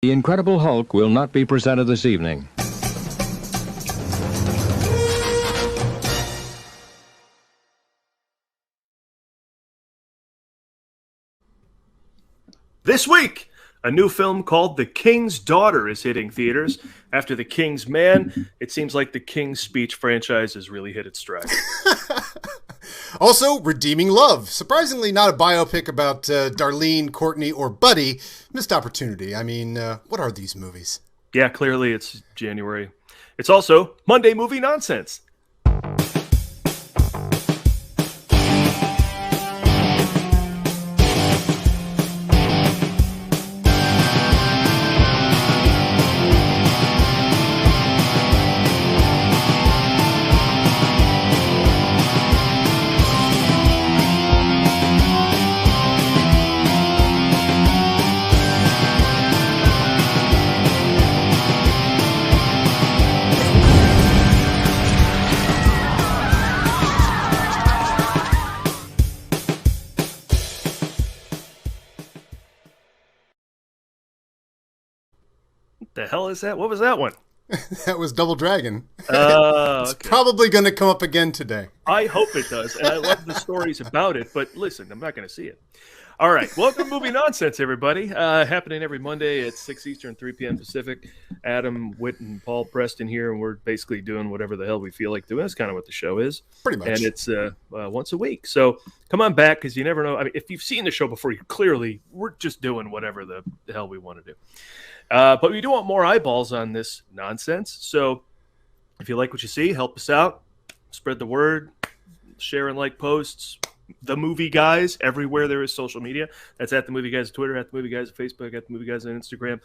The Incredible Hulk will not be presented this evening. This week, a new film called The King's Daughter is hitting theaters. After The King's Man, it seems like the King's Speech franchise has really hit its stride. Also, Redeeming Love. Surprisingly, not a biopic about Darlene, Courtney, or Buddy. Missed opportunity. I mean, what are these movies? Yeah, clearly it's January. It's also Monday Movie Nonsense. The hell is that? What was that one? That was Double Dragon. It's probably going to come up again today. I hope it does, and I love the stories about it, but listen, I'm not going to see it. All right, welcome to Movie Nonsense, everybody. Happening every Monday at 6 Eastern, 3 p.m. Pacific. Adam, Whit, and Paul Preston here, and we're basically doing whatever the hell we feel like doing. That's kind of what the show is. Pretty much. And it's once a week. So come on back, because you never know. I mean, if you've seen the show before, we're just doing whatever the hell we want to do. But we do want more eyeballs on this nonsense. So if you like what you see, help us out. Spread the word. Share and like posts. The Movie Guys, everywhere there is social media. That's at The Movie Guys on Twitter, at The Movie Guys on Facebook, at The Movie Guys on Instagram.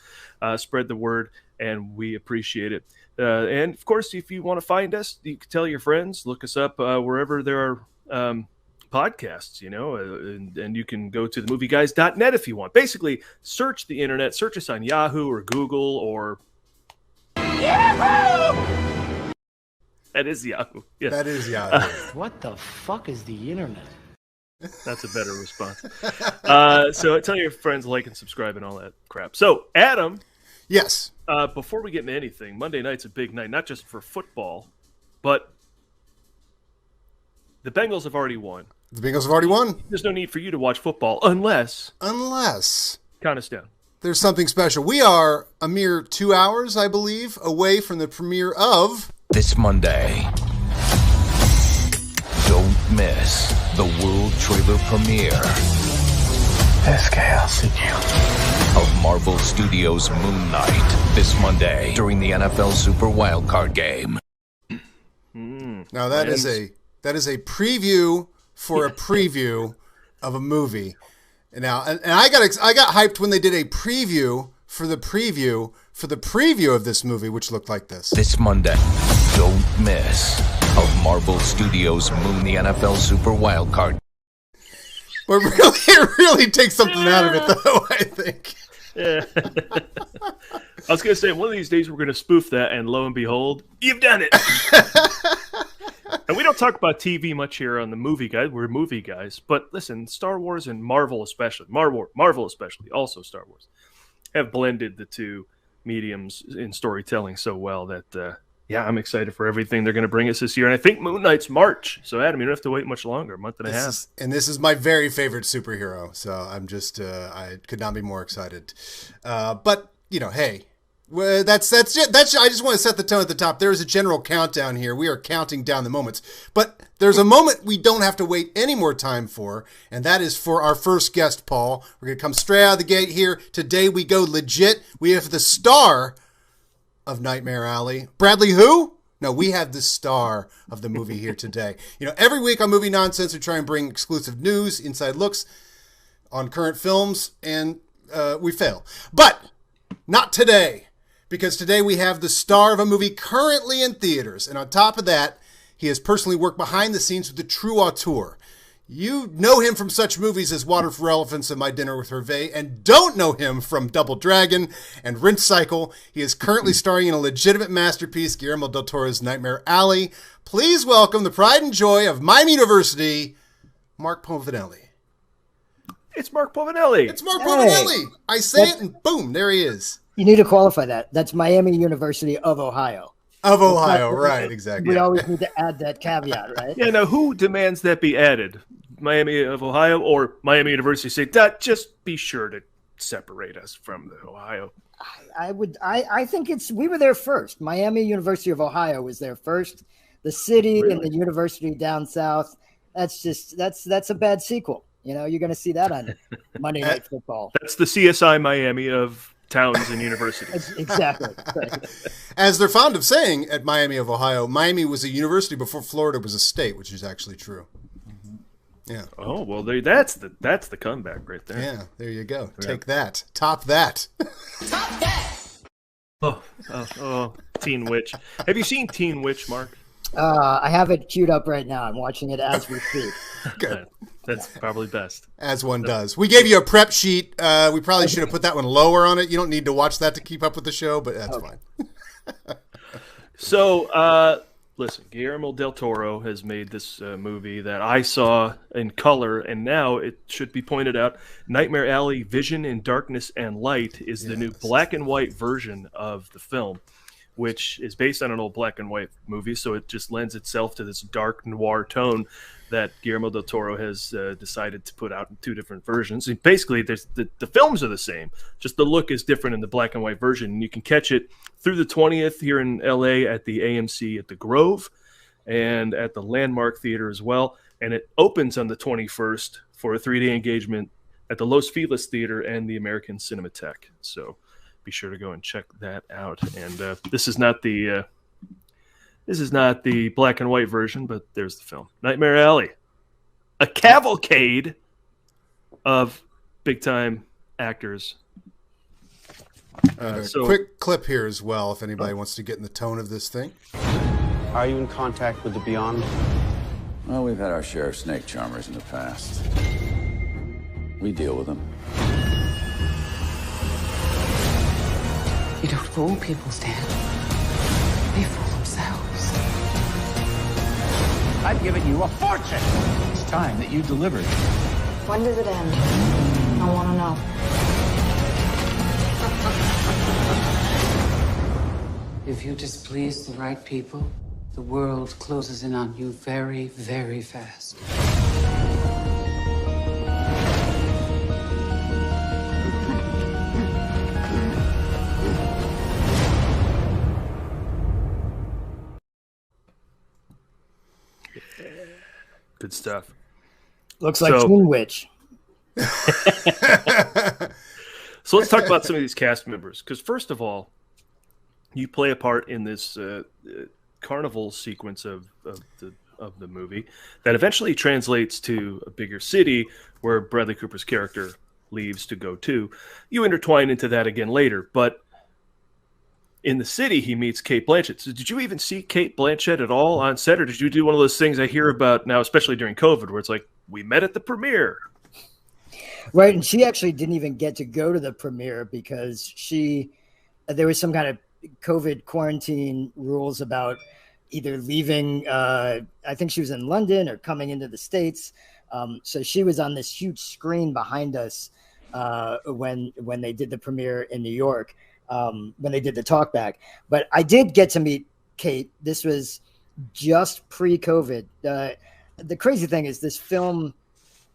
Spread the word, and we appreciate it. And, of course, if you want to find us, you can tell your friends. Look us up wherever there are podcasts, and you can go to themovieguys.net if you want. Basically, search the internet. Search us on Yahoo or Google or... Yahoo! That is Yahoo. Yes. That is Yahoo. What the fuck is the internet? That's a better response. So tell your friends, like and subscribe and all that crap. So, Adam. Yes. Before we get into anything, Monday night's a big night, not just for football, but the Bengals have already won. The Bengals have already won. There's no need for you to watch football unless count us down. There's something special. We are a mere 2 hours, I believe, away from the premiere of... This Monday, don't miss the world trailer premiere. There's chaos in you. Of Marvel Studios' Moon Knight this Monday during the NFL Super Wildcard Game. Now that is a preview for a preview of a movie. Now, and I got hyped when they did a preview for the preview of this movie, which looked like this. This Monday, don't miss of Marvel Studios' Moon the NFL Super Wildcard. But really, it really takes something out of it, though, I think. Yeah. I was going to say, one of these days we're going to spoof that, and lo and behold, you've done it. And we don't talk about TV much here on the Movie Guys. We're movie guys. But listen, Star Wars and Marvel especially, Marvel especially, also Star Wars, have blended the two mediums in storytelling so well that, I'm excited for everything they're going to bring us this year. And I think Moon Knight's March. So, Adam, you don't have to wait much longer, a month and a half. And this is my very favorite superhero. So I'm just, I could not be more excited. But, hey, that's it. I just want to set the tone at the top. There is a general countdown here. We are counting down the moments. But there's a moment we don't have to wait any more time for, and that is for our first guest, Paul. We're going to come straight out of the gate here. Today we go legit. We have the star of Nightmare Alley. Bradley who? No, we have the star of the movie here today. Every week on Movie Nonsense, we try and bring exclusive news, inside looks on current films, and we fail. But not today, because today we have the star of a movie currently in theaters. And on top of that, he has personally worked behind the scenes with the true auteur. You know him from such movies as Water for Elephants and My Dinner with Hervé, and don't know him from Double Dragon and Rinse Cycle. He is currently starring in a legitimate masterpiece, Guillermo Del Toro's Nightmare Alley. Please welcome the pride and joy of Miami University, Mark Povinelli. It's Mark Povinelli. It's Mark Povinelli. I say it and boom, there he is. You need to qualify that. That's Miami University of Ohio. Of Ohio, right, exactly. We always need to add that caveat, right? Yeah, now who demands that be added? Miami of Ohio or Miami University say that just be sure to separate us from the Ohio. I think we were there first. Miami University of Ohio was there first. The city and the university down south. That's a bad sequel. You're going to see that on Monday Night Football. That's the CSI Miami of towns and universities. Exactly. Right. As they're fond of saying at Miami of Ohio, Miami was a university before Florida was a state, which is actually true. Yeah. Oh, well, that's the comeback right there. Yeah, there you go. Yeah. Take that. Top that. Top that. Oh, Teen Witch. Have you seen Teen Witch, Mark? I have it queued up right now. I'm watching it as we speak. Good. That's probably best. As one does. We gave you a prep sheet. We probably should have put that one lower on it. You don't need to watch that to keep up with the show, but that's fine. So, listen, Guillermo Del Toro has made this movie that I saw in color, and now it should be pointed out, Nightmare Alley, Vision in Darkness and Light is the new black and white version of the film, which is based on an old black and white movie, so it just lends itself to this dark noir tone that Guillermo del Toro has decided to put out in two different versions. And basically, the films are the same, just the look is different in the black and white version. And you can catch it through the 20th here in LA at the AMC at the Grove and at the Landmark Theater as well. And it opens on the 21st for a 3-day engagement at the Los Feliz Theater and the American Cinematheque. So be sure to go and check that out. And this is not the black and white version, but there's the film. Nightmare Alley. A cavalcade of big-time actors. Quick clip here as well, if anybody wants to get in the tone of this thing. Are you in contact with the Beyond? Well, we've had our share of snake charmers in the past. We deal with them. You don't fool people, Stan. They fool themselves. I've given you a fortune. It's time that you delivered. When does it end? I want to know. If you displease the right people, the world closes in on you very, very fast. Good stuff. Looks like Teen Witch. So let's talk about some of these cast members. Because first of all, you play a part in this carnival sequence of the movie that eventually translates to a bigger city where Bradley Cooper's character leaves to go to. You intertwine into that again later, but in the city he meets Cate Blanchett. So did you even see Cate Blanchett at all on set, or did you do one of those things I hear about now, especially during COVID, where it's like, we met at the premiere? Right, and she actually didn't even get to go to the premiere because there was some kind of COVID quarantine rules about either leaving. I think she was in London or coming into the States. So she was on this huge screen behind us when they did the premiere in New York, when they did the talkback. But I did get to meet Cate. This was just pre-COVID. The crazy thing is this film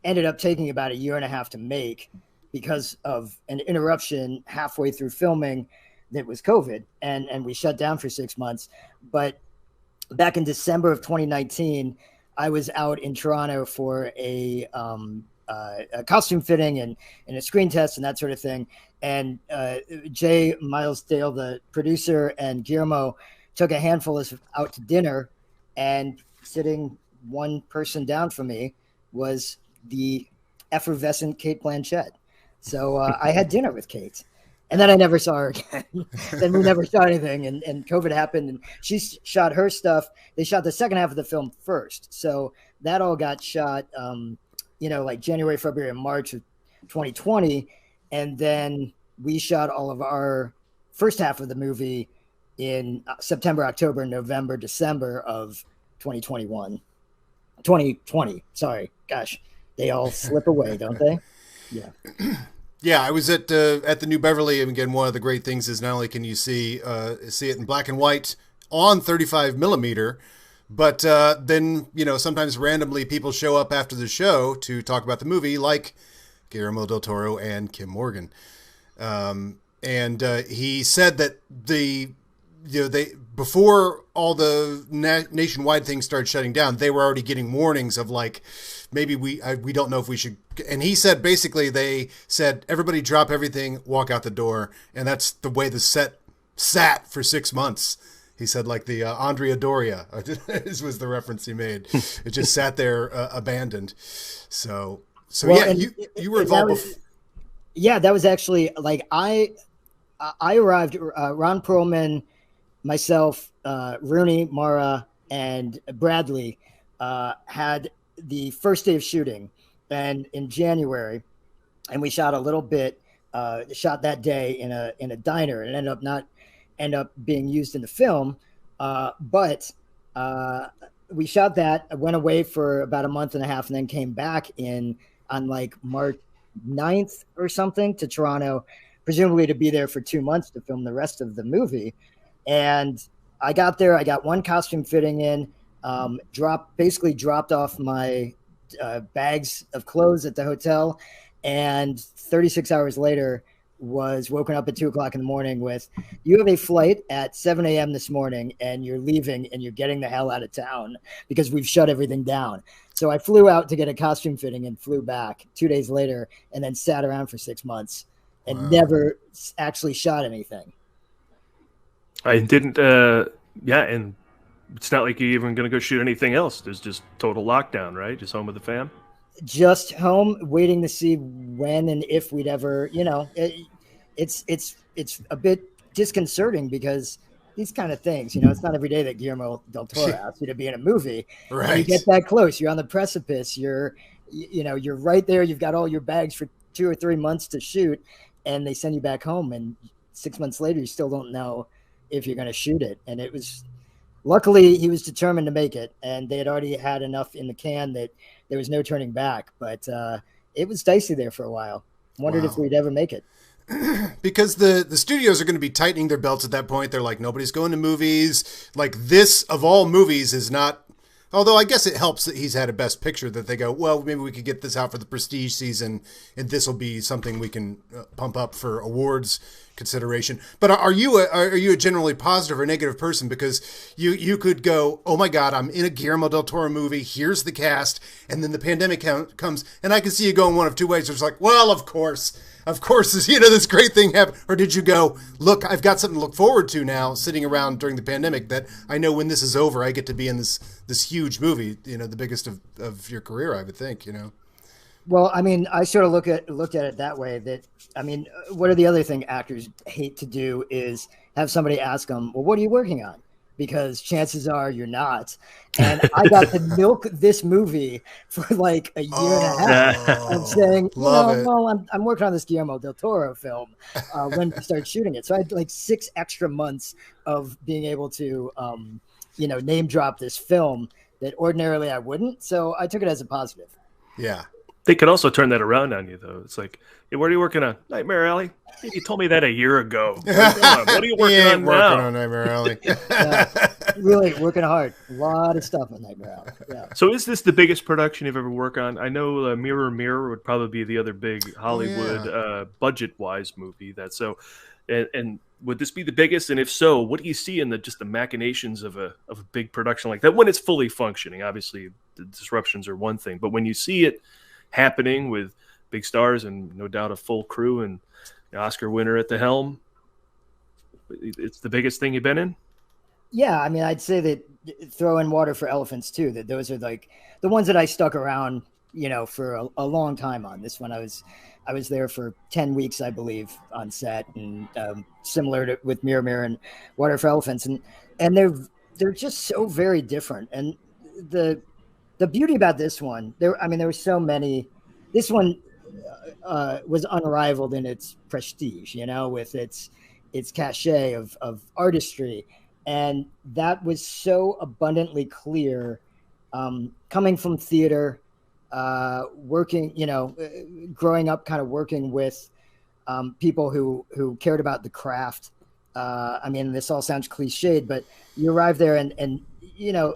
ended up taking about 1.5 years to make because of an interruption halfway through filming that was COVID, and we shut down for 6 months. But back in December of 2019, I was out in Toronto for a costume fitting and a screen test and that sort of thing. And Jay Miles Dale, the producer, and Guillermo took a handful of us out to dinner, and sitting one person down from me was the effervescent Cate Blanchett. So I had dinner with Cate. And then I never saw her again. Then we never shot anything, and COVID happened, and she shot her stuff. They shot the second half of the film first. So that all got shot, like January, February, and March of 2020. And then we shot all of our first half of the movie in September, October, November, December of 2020. Sorry. Gosh, they all slip away, don't they? Yeah. Yeah, I was at the New Beverly, and again, one of the great things is not only can you see it in black and white on 35 millimeter, but then sometimes randomly people show up after the show to talk about the movie, like Guillermo Del Toro and Kim Morgan, and he said that they before all the nationwide things started shutting down, they were already getting warnings of like, maybe we don't know if we should. And he said basically they said everybody drop everything, walk out the door, and that's the way the set sat for 6 months. He said like the Andrea Doria this was the reference he made. It just sat there abandoned. So well, yeah, you were involved. That was actually like I arrived. Ron Perlman, myself, Rooney, Mara, and Bradley had the first day of shooting, and in January, and we shot a little bit. Shot that day in a diner, and ended up being used in the film. But we shot that. I went away for about a month and a half, and then came back on like March 9th or something to Toronto, presumably to be there for 2 months to film the rest of the movie. And I got there. I got one costume fitting in. Dropped off my bags of clothes at the hotel, and 36 hours later was woken up at 2:00 in the morning with, you have a flight at 7 a.m. this morning, and you're leaving and you're getting the hell out of town because we've shut everything down. So I flew out to get a costume fitting and flew back 2 days later, and then sat around for 6 months and never actually shot anything. I didn't, and it's not like you're even going to go shoot anything else. There's just total lockdown, right? Just home with the fam? Just home, waiting to see when and if we'd ever, it's a bit disconcerting because these kind of things, it's not every day that Guillermo Del Toro asks you to be in a movie. Right. And you get that close. You're on the precipice. You're right there. You've got all your bags for 2 or 3 months to shoot, and they send you back home. And 6 months later, you still don't know if you're going to shoot it. And it was, luckily, he was determined to make it, and they had already had enough in the can that there was no turning back. But it was dicey there for a while. Wondered if we'd ever make it. Because the studios are going to be tightening their belts at that point. They're like, nobody's going to movies. Like, this, of all movies, is not... Although I guess it helps that he's had a Best Picture, that they go, well, maybe we could get this out for the prestige season, and this will be something we can pump up for awards consideration. But are you a generally positive or negative person? Because you could go, oh my God, I'm in a Guillermo Del Toro movie. Here's the cast, and then the pandemic comes, and I can see you going one of two ways. It's like, well, of course, this great thing happened. Or did you go, look, I've got something to look forward to now, sitting around during the pandemic, that I know when this is over, I get to be in this huge movie, the biggest of your career, I would think, Well, I mean, I sort of looked at it that way. That, I mean, what are the other thing actors hate to do is have somebody ask them, well, what are you working on? Because chances are you're not. And I got to milk this movie for like a year and a half of saying, well, I'm working on this Guillermo Del Toro film when we start shooting it. So I had like 6 extra months of being able to, name drop this film that ordinarily I wouldn't. So I took it as a positive. Yeah. They could also turn that around on you, though. It's like, hey, what are you working on? Nightmare Alley? You told me that a year ago. Like, what are you working on now? Working on Nightmare Alley. Really working hard. A lot of stuff on Nightmare Alley. Yeah. So is this the biggest production you've ever worked on? I know Mirror Mirror would probably be the other big Hollywood budget-wise movie. And would this be the biggest? And if so, what do you see in the machinations of a big production like that when it's fully functioning? Obviously, the disruptions are one thing, but when you see it happening with big stars and no doubt a full crew and the Oscar winner at the helm, it's the biggest thing you've been in? Yeah, I mean, I'd say that throw in Water for Elephants too, that those are like the ones that I stuck around, for a long time on. This one I was there for 10 weeks, I believe, on set, and similar to with Mirror Mirror and Water for Elephants, and they're just so very different. And the beauty about this one, there were so many. This one was unrivaled in its prestige, with its cachet of artistry, and that was so abundantly clear, coming from theater, working, growing up, kind of working with people who cared about the craft. I mean, this all sounds cliched, but you arrive there and you know,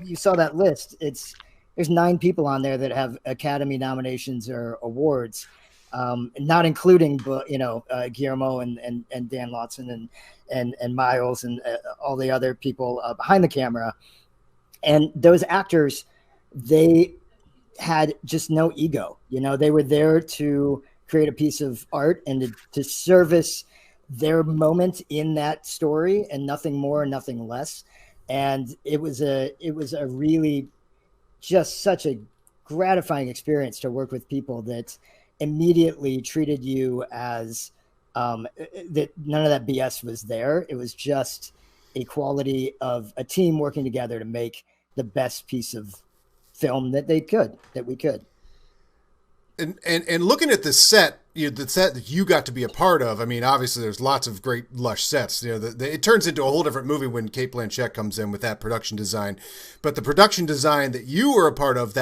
you saw that list. There's 9 people on there that have Academy nominations or awards, not including, you know, Guillermo and Dan Lawson and Miles and all the other people behind the camera. And those actors, they had just no ego. You know, they were there to create a piece of art and to service their moment in that story, and nothing more, nothing less. And it was a really just such a gratifying experience to work with people that immediately treated you as that none of that BS was there. It was just a quality of a team working together to make the best piece of film that we could. And looking at the set, the set that you got to be a part of, I mean, obviously there's lots of great lush sets. You know, it turns into a whole different movie when Cate Blanchett comes in with that production design. But the production design that you were a part of,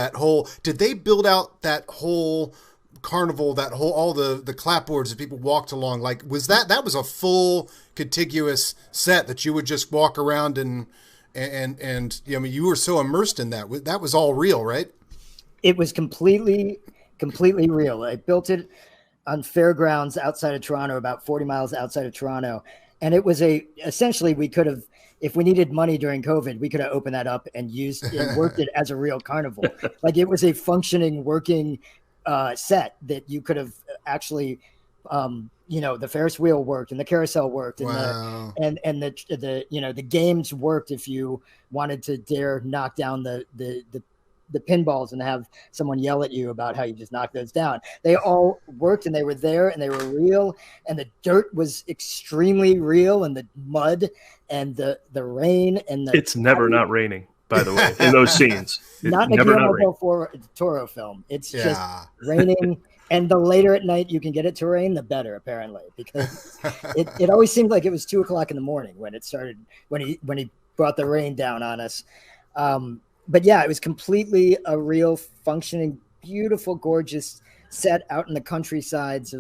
did they build out that whole carnival, all the clapboards that people walked along? Like, was that was a full contiguous set that you would just walk around and you know, I mean, you were so immersed in that was all real, right? It was completely real. I built it on fairgrounds outside of Toronto, about 40 miles outside of Toronto. And it was essentially, we could have, if we needed money during COVID, we could have opened that up and worked it as a real carnival. Like, it was a functioning, working set that you could have actually, you know, the Ferris wheel worked and the carousel worked, and wow. the you know, the games worked if you wanted to dare knock down the pinballs and have someone yell at you about how you just knocked those down. They all worked, and they were there, and they were real, and the dirt was extremely real, and the mud and the rain and it's never not raining, by the way, in those scenes. Not in a Guillermo Del Toro film. It's just raining. And the later at night you can get it to rain, the better, apparently, because it always seemed like it was 2:00 in the morning when it started, when he brought the rain down on us. But yeah, it was completely a real, functioning, beautiful, gorgeous set out in the countrysides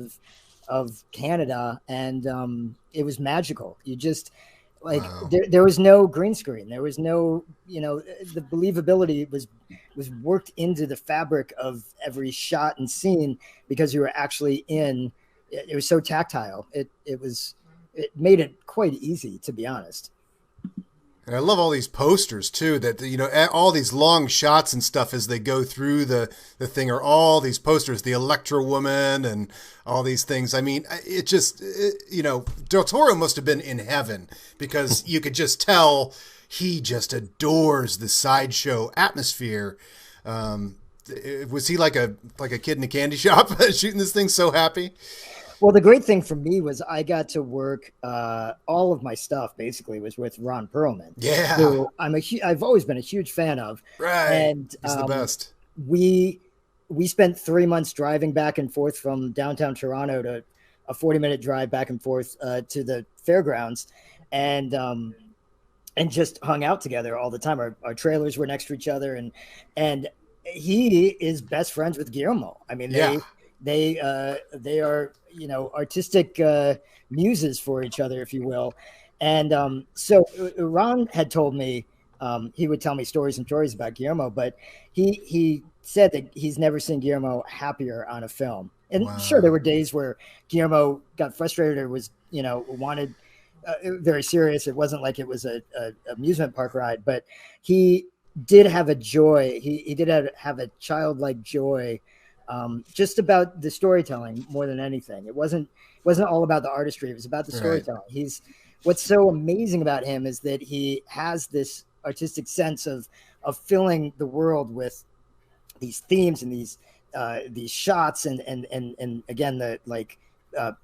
of Canada, and it was magical. You just wow. There was no green screen. There was no, you know, the believability was worked into the fabric of every shot and scene because you were actually in. It was so tactile. It made it quite easy, to be honest. And I love all these posters too, that, you know, all these long shots and stuff as they go through the thing, are all these posters, the Electra Woman and all these things. I mean, you know, Del Toro must have been in heaven, because you could just tell he just adores the sideshow atmosphere. Was he like a kid in a candy shop shooting this thing, so happy? Well, the great thing for me was I got to work. All of my stuff basically was with Ron Perlman. Yeah, who I've always been a huge fan of. Right, and he's the best. We spent 3 months driving back and forth from downtown Toronto to a 40-minute drive back and forth to the fairgrounds, and just hung out together all the time. Our trailers were next to each other, and he is best friends with Guillermo. I mean, they are, you know, artistic muses for each other, if you will. And so Ron had told me, he would tell me stories and stories about Guillermo, but he said that he's never seen Guillermo happier on a film. And wow. Sure, there were days where Guillermo got frustrated or was, you know, wanted very serious. It wasn't like it was a amusement park ride, but he did have a joy. He did have a childlike joy just about the storytelling more than anything. It wasn't all about the artistry. It was about the storytelling. Right. What's so amazing about him is that he has this artistic sense of filling the world with these themes and these shots and again, the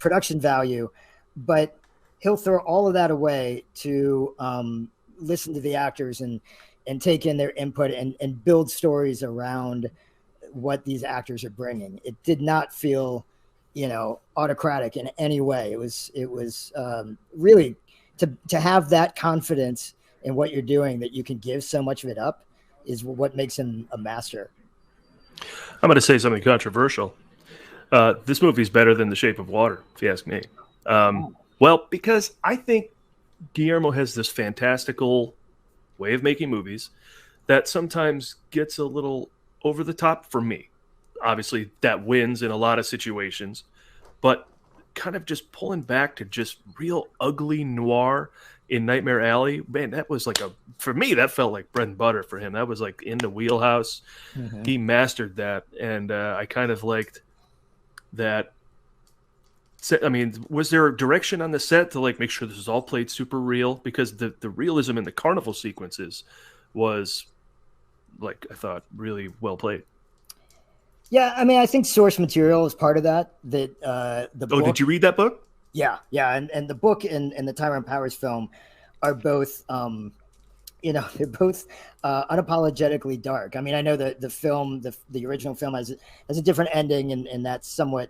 production value, but he'll throw all of that away to listen to the actors and take in their input and build stories around what these actors are bringing. It did not feel, you know, autocratic in any way. It was really to have that confidence in what you're doing, that you can give so much of it up, is what makes him a master. I'm going to say something controversial. This movie's better than The Shape of Water, if you ask me. Well, because I think Guillermo has this fantastical way of making movies that sometimes gets a little over the top for me. Obviously, that wins in a lot of situations, but kind of just pulling back to just real ugly noir in Nightmare Alley, man, that was like for me, that felt like bread and butter for him. That was like in the wheelhouse. Mm-hmm. He mastered that, and I kind of liked that. I mean, was there a direction on the set to like make sure this was all played super real? Because the realism in the carnival sequences was, like, I thought, really well played. Yeah, I mean, I think source material is part of that. The book, did you read that book? Yeah, and the book and the Tyrone Powers film are both, they're both unapologetically dark. I mean, I know that the film, the original film has a different ending, and that's somewhat,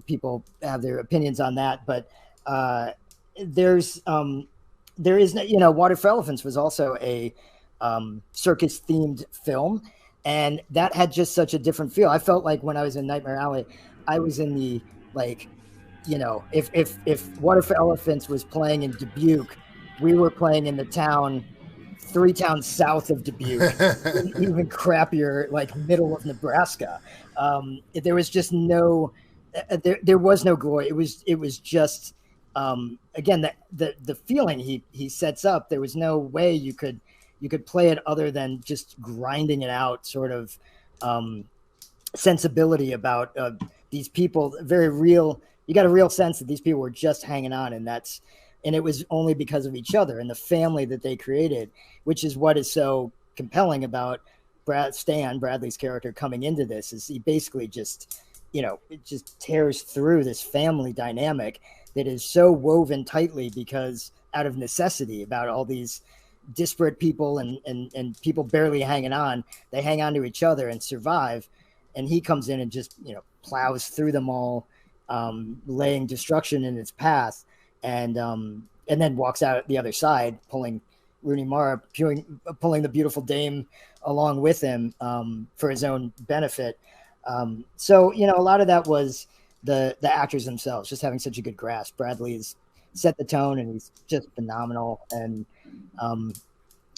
people have their opinions on that. But there is, Water for Elephants was also a circus themed film. And that had just such a different feel. I felt like when I was in Nightmare Alley, I was in the, like, if Water for Elephants was playing in Dubuque, we were playing in the town 3 towns south of Dubuque, even crappier, like middle of Nebraska. There was just no, there was no glory. It was just, again, the feeling he sets up. There was no way you could play it other than just grinding it out, sort of sensibility about these people, very real. You got a real sense that these people were just hanging on, and it was only because of each other and the family that they created, which is what is so compelling about Bradley's character coming into this. Is he basically just, it just tears through this family dynamic that is so woven tightly because out of necessity, about all these disparate people and people barely hanging on. They hang on to each other and survive. And he comes in and just, plows through them all, laying destruction in its path, and then walks out the other side, pulling Rooney Mara, pulling the beautiful dame along with him for his own benefit. So, a lot of that was the actors themselves just having such a good grasp. Bradley's set the tone, and he's just phenomenal. And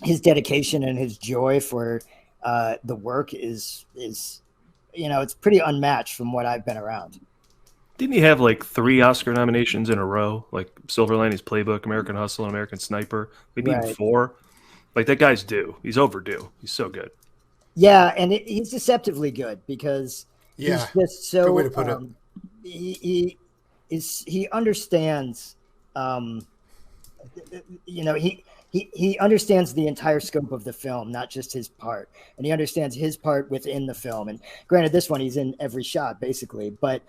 his dedication and his joy for the work is it's pretty unmatched from what I've been around. Didn't he have like 3 Oscar nominations in a row? Like Silver Linings Playbook, American Hustle, and American Sniper. We need 4. Like, that guy's due. He's overdue. He's so good. Yeah, and he's deceptively good because he's just so. Good way to put it. He understands. He understands the entire scope of the film, not just his part, and he understands his part within the film. And granted, this one he's in every shot basically, but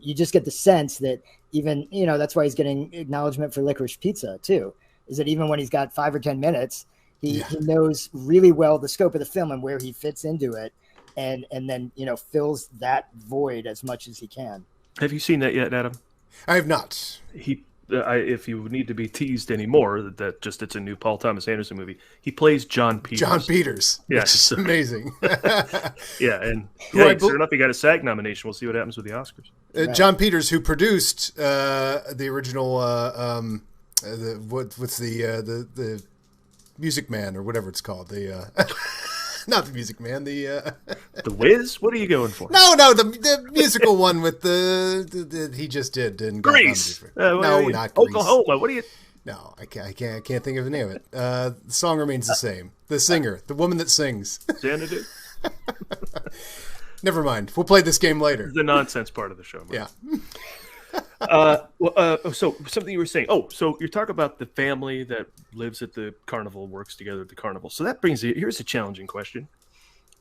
you just get the sense that even that's why he's getting acknowledgement for Licorice Pizza too. Is that even when he's got 5 or 10 minutes, he knows really well the scope of the film and where he fits into it, and then fills that void as much as he can. Have you seen that yet, Adam? I have not. If you need to be teased anymore, that just it's a new Paul Thomas Anderson movie. He plays John Peters. John Peters. Yeah, it's amazing. Yeah, and sure enough, he got a SAG nomination. We'll see what happens with the Oscars. John Peters, who produced the original, what's the Music Man or whatever it's called, not the Music Man, the Wiz. What are you going for? No, the musical one with the he just did in Grease. No, not Grease. Oklahoma. What are you? No, I can't think of the name of it. The song remains the same. The singer, the woman that sings. Xanadu. Never mind. We'll play this game later. The nonsense part of the show. Mark. Yeah. So something you were saying. So you're talking about the family that lives at the carnival, works together at the carnival. So that brings here's a challenging question.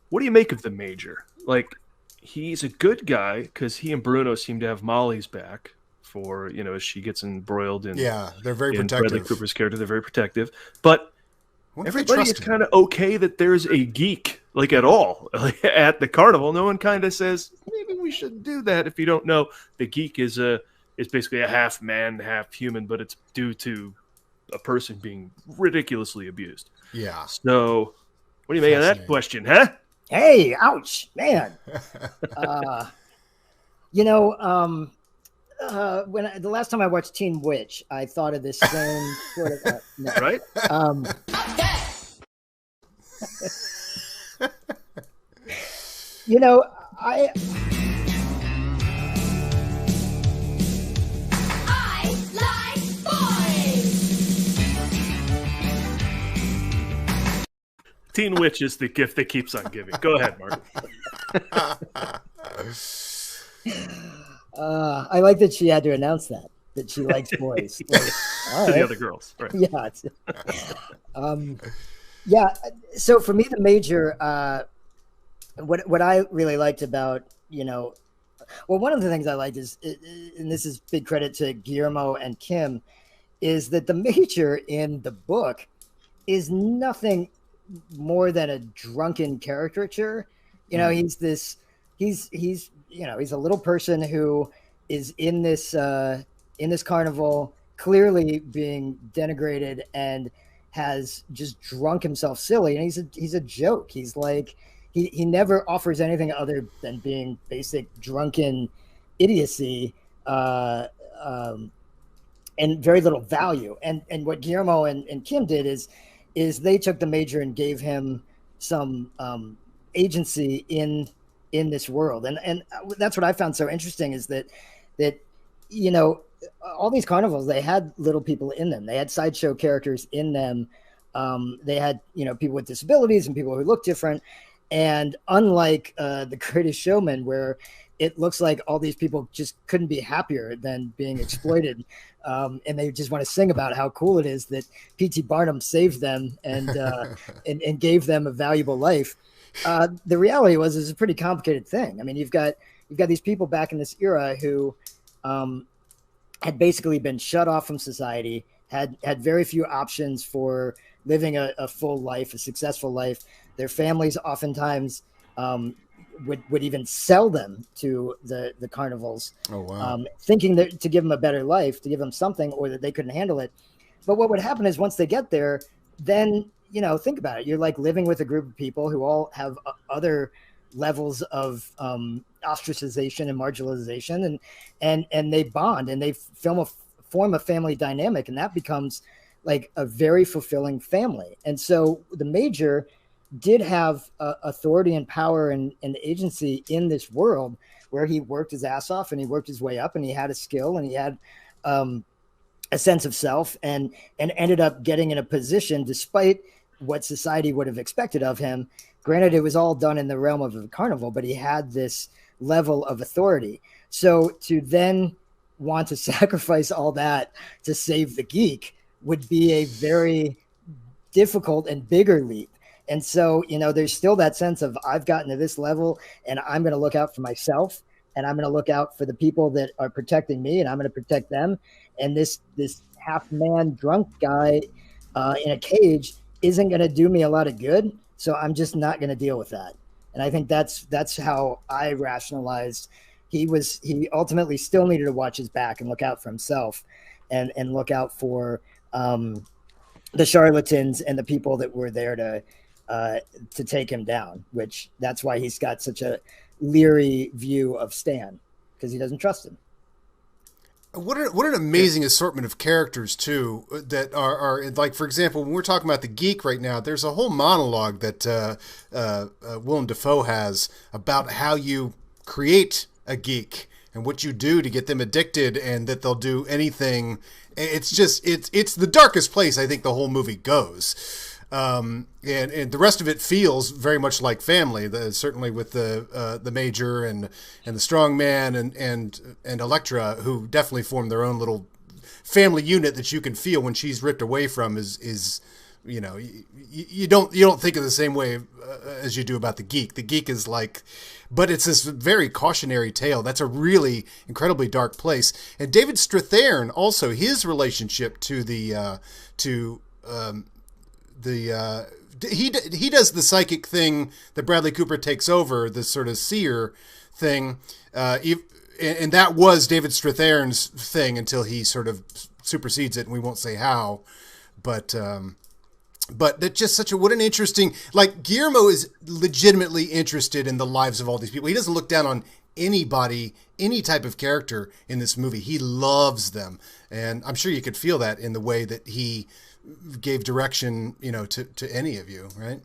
What do you make of the Major? Like, he's a good guy because he and Bruno seem to have Molly's back for, as she gets embroiled in. Yeah, they're very protective. Bradley Cooper's character, they're very protective. But everybody is kind of okay that there's a geek, like, at all, at the carnival. No one kind of says, maybe we should do that. If you don't know, the geek is basically a half man, half human, but it's due to a person being ridiculously abused. Yeah. So what do you make of that question, huh? Hey, ouch, man. You know, the last time I watched Teen Witch, I thought of this same sort of no. Right? You know, I like boys. Teen Witch is the gift that keeps on giving. Go ahead, Mark. I like that she had to announce that she likes boys. Like, To the other girls. Right. Yeah. Yeah. So for me, the major, what I really liked about, one of the things I liked is, and this is big credit to Guillermo and Kim, is that the major in the book is nothing more than a drunken caricature. He's a little person who is in this carnival, clearly being denigrated, and has just drunk himself silly. And he's a joke. He's like, he never offers anything other than being basic drunken idiocy, and very little value. And what Guillermo and Kim did is they took the major and gave him some agency in this world. And that's what I found so interesting, is that all these carnivals, they had little people in them. They had sideshow characters in them. They had, people with disabilities and people who look different. And unlike The Greatest Showman, where it looks like all these people just couldn't be happier than being exploited, and they just want to sing about how cool it is that P.T. Barnum saved them and gave them a valuable life. The reality was, it's a pretty complicated thing. I mean, you've got these people back in this era who had basically been shut off from society, had very few options for living a full life, a successful life. Their families oftentimes would even sell them to the carnivals, thinking that to give them a better life, to give them something, or that they couldn't handle it. But what would happen is, once they get there, then, think about it. You're like living with a group of people who all have other levels of ostracization and marginalization, and they bond and they form a family dynamic, and that becomes like a very fulfilling family. And so the major did have authority and power and agency in this world, where he worked his ass off and he worked his way up, and he had a skill, and he had a sense of self, and ended up getting in a position despite what society would have expected of him. Granted, it was all done in the realm of a carnival, but he had this level of authority. So to then want to sacrifice all that to save the geek would be a very difficult and bigger leap. And so, there's still that sense of, I've gotten to this level, and I'm going to look out for myself, and I'm going to look out for the people that are protecting me, and I'm going to protect them. And this half man drunk guy in a cage isn't going to do me a lot of good. So I'm just not going to deal with that. And I think that's how I rationalized. He ultimately still needed to watch his back and look out for himself, and look out for the charlatans and the people that were there to take him down, which that's why he's got such a leery view of Stan, because he doesn't trust him. What an amazing assortment of characters too, that are like, for example, when we're talking about the geek right now, there's a whole monologue that Willem Dafoe has about how you create a geek and what you do to get them addicted, and that they'll do anything. It's just, it's the darkest place I think the whole movie goes. And the rest of it feels very much like family. Certainly with the major and the strong man and Elektra, who definitely form their own little family unit that you can feel when she's ripped away from. Is you don't think of the same way as you do about the geek. The geek is like, but it's this very cautionary tale. That's a really incredibly dark place. And David Strathairn also, his relationship to he does the psychic thing that Bradley Cooper takes over, this sort of seer thing, and that was David Strathairn's thing until he sort of supersedes it, and we won't say how, but that's just what an interesting, like, Guillermo is legitimately interested in the lives of all these people. He doesn't look down on anybody, any type of character in this movie. He loves them. And I'm sure you could feel that in the way that he gave direction, to any of you, right?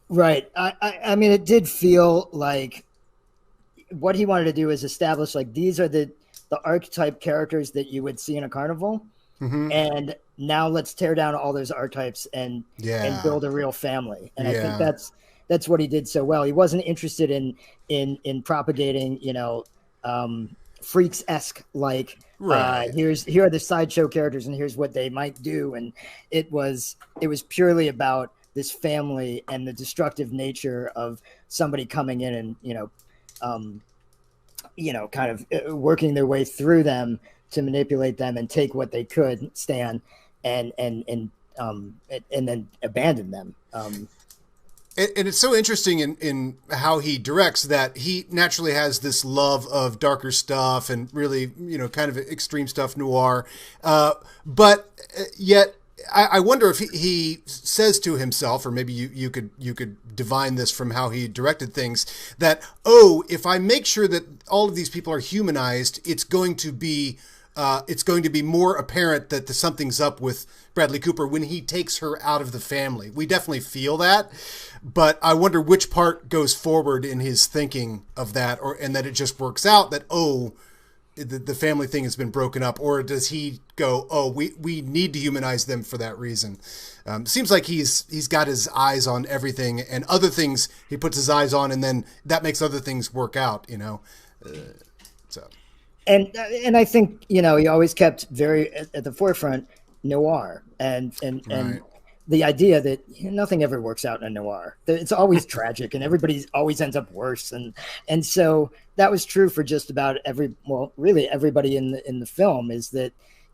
Right. I mean, it did feel like what he wanted to do is establish like these are the archetype characters that you would see in a carnival. Mm-hmm. And now let's tear down all those archetypes and build a real family. And I think that's what he did so well. He wasn't interested in propagating, Freaks-esque like here are the sideshow characters and here's what they might do. And it was purely about this family and the destructive nature of somebody coming in and kind of working their way through them to manipulate them and take what they could stand and then abandon them. And it's so interesting in how he directs that he naturally has this love of darker stuff and really, kind of extreme stuff, noir. But yet I wonder if he says to himself, or maybe you could divine this from how he directed things, that, if I make sure that all of these people are humanized, it's going to be more apparent that something's up with Bradley Cooper when he takes her out of the family. We definitely feel that, but I wonder which part goes forward in his thinking of that, and that it just works out that, the family thing has been broken up, or does he go, we need to humanize them for that reason? Seems like he's got his eyes on everything, and other things he puts his eyes on, and then that makes other things work out, so. And I think, he always kept very at the forefront noir and the idea that nothing ever works out in a noir. It's always tragic and everybody always ends up worse. And so that was true for just about really everybody in the film, is that,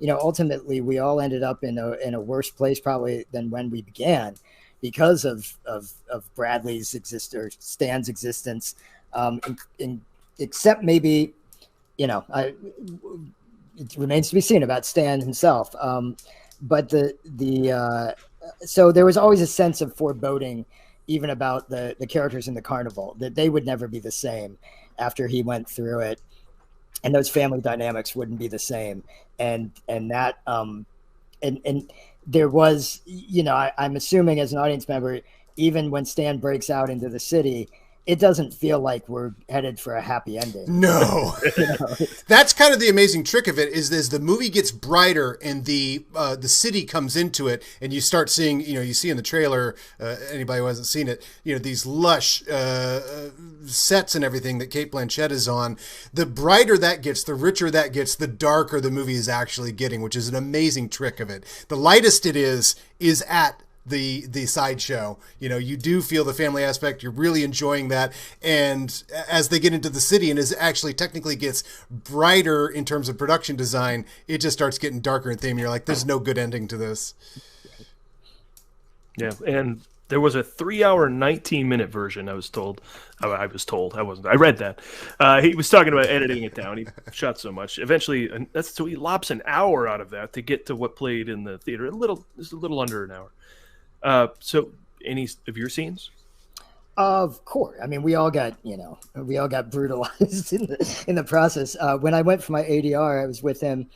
ultimately we all ended up in a worse place probably than when we began because of Bradley's or Stan's existence, except maybe, it remains to be seen about Stan himself. But so there was always a sense of foreboding, even about the characters in the carnival, that they would never be the same after he went through it, and those family dynamics wouldn't be the same. And that, and there was, I'm assuming as an audience member, even when Stan breaks out into the city, it doesn't feel like we're headed for a happy ending. No. That's kind of the amazing trick of it, is the movie gets brighter and the city comes into it, and you start seeing, you see in the trailer, anybody who hasn't seen it, these lush sets and everything that Cate Blanchett is on. The brighter that gets, the richer that gets, the darker the movie is actually getting, which is an amazing trick of it. The lightest it is at the sideshow. You do feel the family aspect. You're really enjoying that. And as they get into the city and as it actually technically gets brighter in terms of production design, it just starts getting darker and theme. You're like, there's no good ending to this. Yeah. And there was a 3-hour, 19-minute version. I was told. I wasn't. I read that. He was talking about editing it down. He shot so much. Eventually, so he lops an hour out of that to get to what played in the theater. Just a little under an hour. So any of your scenes? Of course. I mean, we all got brutalized in the process. When I went for my ADR, I was with him,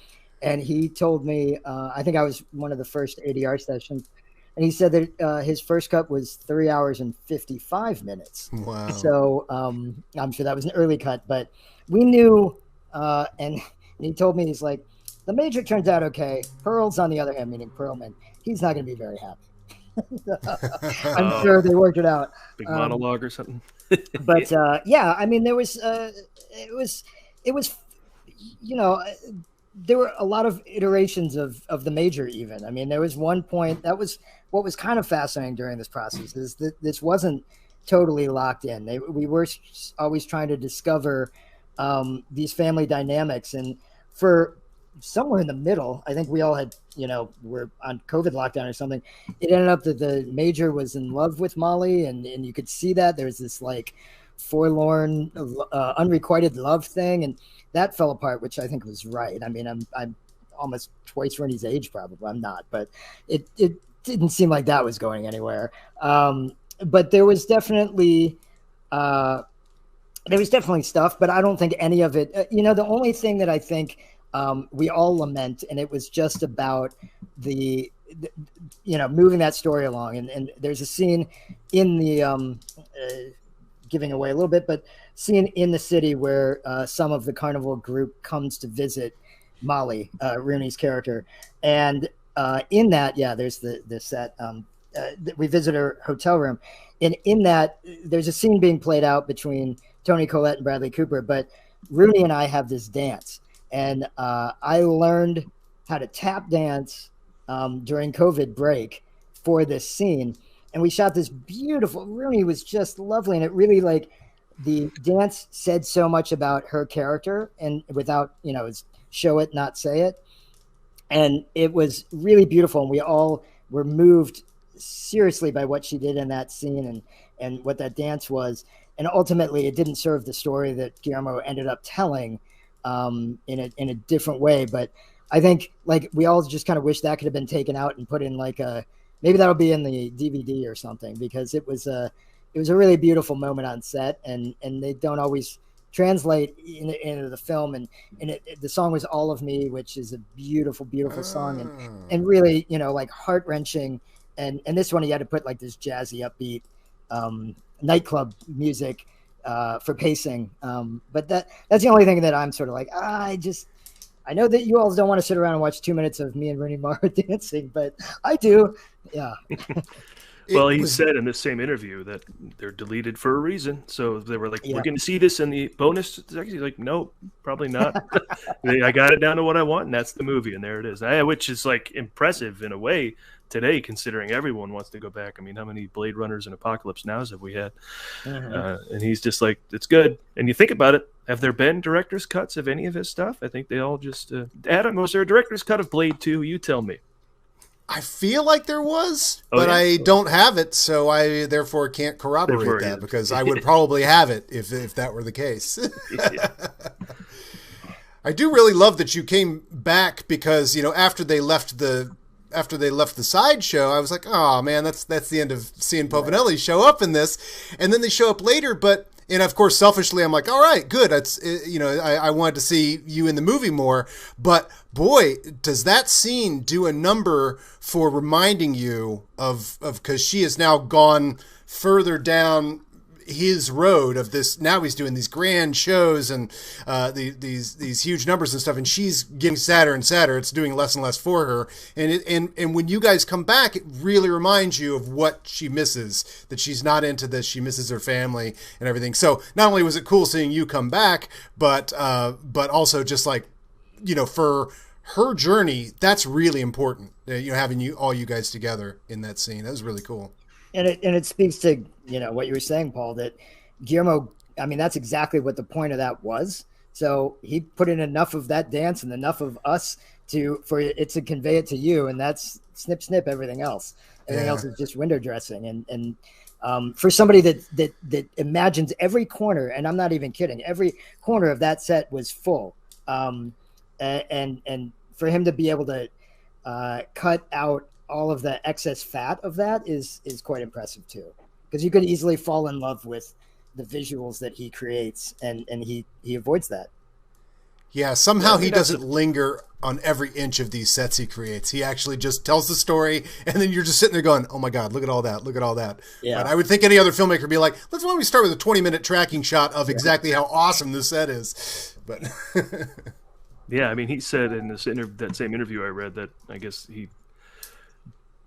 and he told me, I think I was one of the first ADR sessions, and he said that his first cut was 3 hours and 55 minutes. Wow. So I'm sure that was an early cut, but we knew, and he told me, he's like, the major turns out okay. Pearl's, on the other hand, meaning Perlman, he's not going to be very happy. I'm sure they worked it out. Big monologue or something. But I mean, there was it was there were a lot of iterations of the major. Even, I mean, there was one point that was what was kind of fascinating during this process, is that this wasn't totally locked in. We were always trying to discover these family dynamics, and for somewhere in the middle, I think we all had, were on COVID lockdown or something. It ended up that the major was in love with Molly, and you could see that there was this like forlorn, unrequited love thing, and that fell apart, which I think was right. I mean, I'm almost twice Rennie's age, probably. I'm not, but it didn't seem like that was going anywhere. But there was definitely there was definitely stuff, but I don't think any of it, the only thing that I think we all lament, and it was just about the moving that story along. And there's a scene in the, giving away a little bit, but scene in the city where some of the carnival group comes to visit Molly, Rooney's character. And in that, there's the set, we visit her hotel room. And in that, there's a scene being played out between Toni Collette and Bradley Cooper, but Rooney and I have this dance. And I learned how to tap dance during COVID break for this scene. And we shot this beautiful, Rooney was just lovely. And it really, like, the dance said so much about her character, and without, it's show it, not say it. And it was really beautiful. And we all were moved seriously by what she did in that scene and what that dance was. And ultimately, it didn't serve the story that Guillermo ended up telling in a different way. But I think, like, we all just kind of wish that could have been taken out and put in like maybe that'll be in the DVD or something, because it was a really beautiful moment on set, and they don't always translate into the film. And the song was All of Me, which is a beautiful, beautiful song, and really, like, heart-wrenching. And this one, you had to put like this jazzy, upbeat nightclub music for pacing. But that's the only thing that I'm sort of like, I know that you all don't want to sit around and watch 2 minutes of me and Rooney Mara dancing, but I do. Yeah. Well, he said in this same interview that they're deleted for a reason. So they were like, we're going to see this in the bonus section. He's like, no, probably not. I got it down to what I want, and that's the movie, and there it is. Which is, like, impressive in a way today, considering everyone wants to go back. I mean, how many Blade Runners and Apocalypse Nows have we had? And he's just like, it's good. And you think about it, have there been director's cuts of any of his stuff? I think they all just... Adam, was there a director's cut of Blade 2? You tell me. I feel like there was, but I don't have it, so I therefore can't corroborate that, because I would probably have it if that were the case. I do really love that you came back, because after they left the sideshow, I was like, oh man, that's the end of seeing Povinelli show up in this, and then they show up later, but. And of course, selfishly, I'm like, all right, good. I wanted to see you in the movie more. But boy, does that scene do a number for reminding you of because she has now gone further down his road of this. Now he's doing these grand shows and these huge numbers and stuff, and she's getting sadder and sadder. It's doing less and less for her. And when you guys come back, it really reminds you of what she misses, that she's not into this. She misses her family and everything. So not only was it cool seeing you come back, but also just like, for her journey, that's really important. Having all you guys together in that scene. That was really cool. And it speaks to, what you were saying, Paul, that Guillermo, I mean, that's exactly what the point of that was. So he put in enough of that dance and enough of us for it to convey it to you. And that's snip, snip, everything else. Everything else is just window dressing. And for somebody that imagines every corner, and I'm not even kidding, every corner of that set was full. And for him to be able to cut out all of the excess fat of that is quite impressive too, because you could easily fall in love with the visuals that he creates, and he avoids that. Yeah, somehow he doesn't linger on every inch of these sets he creates. He actually just tells the story, and then you're just sitting there going, oh my God, look at all that, look at all that. Yeah. But I would think any other filmmaker would be like, why don't we start with a 20-minute tracking shot of exactly how awesome this set is. But yeah, I mean, he said in this that same interview I read that I guess he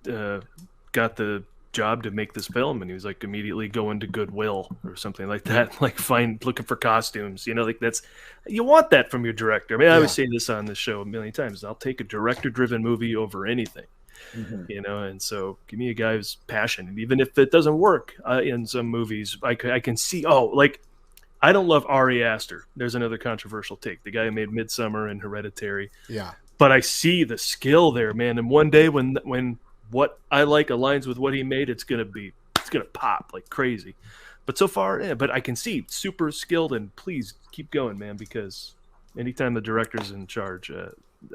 got the job to make this film, and he was like immediately going to Goodwill or something like that, like looking for costumes, like that's, you want that from your director. I mean, I was saying this on this show a million times, I'll take a director driven movie over anything. And so give me a guy who's passionate, even if it doesn't work in some movies. I can see, I don't love Ari Aster. There's another controversial take, the guy who made Midsummer and Hereditary. Yeah, but I see the skill there, man. And one day when what I like aligns with what he made, it's gonna pop like crazy. But so far, but I can see super skilled, and please keep going, man, because anytime the director's in charge,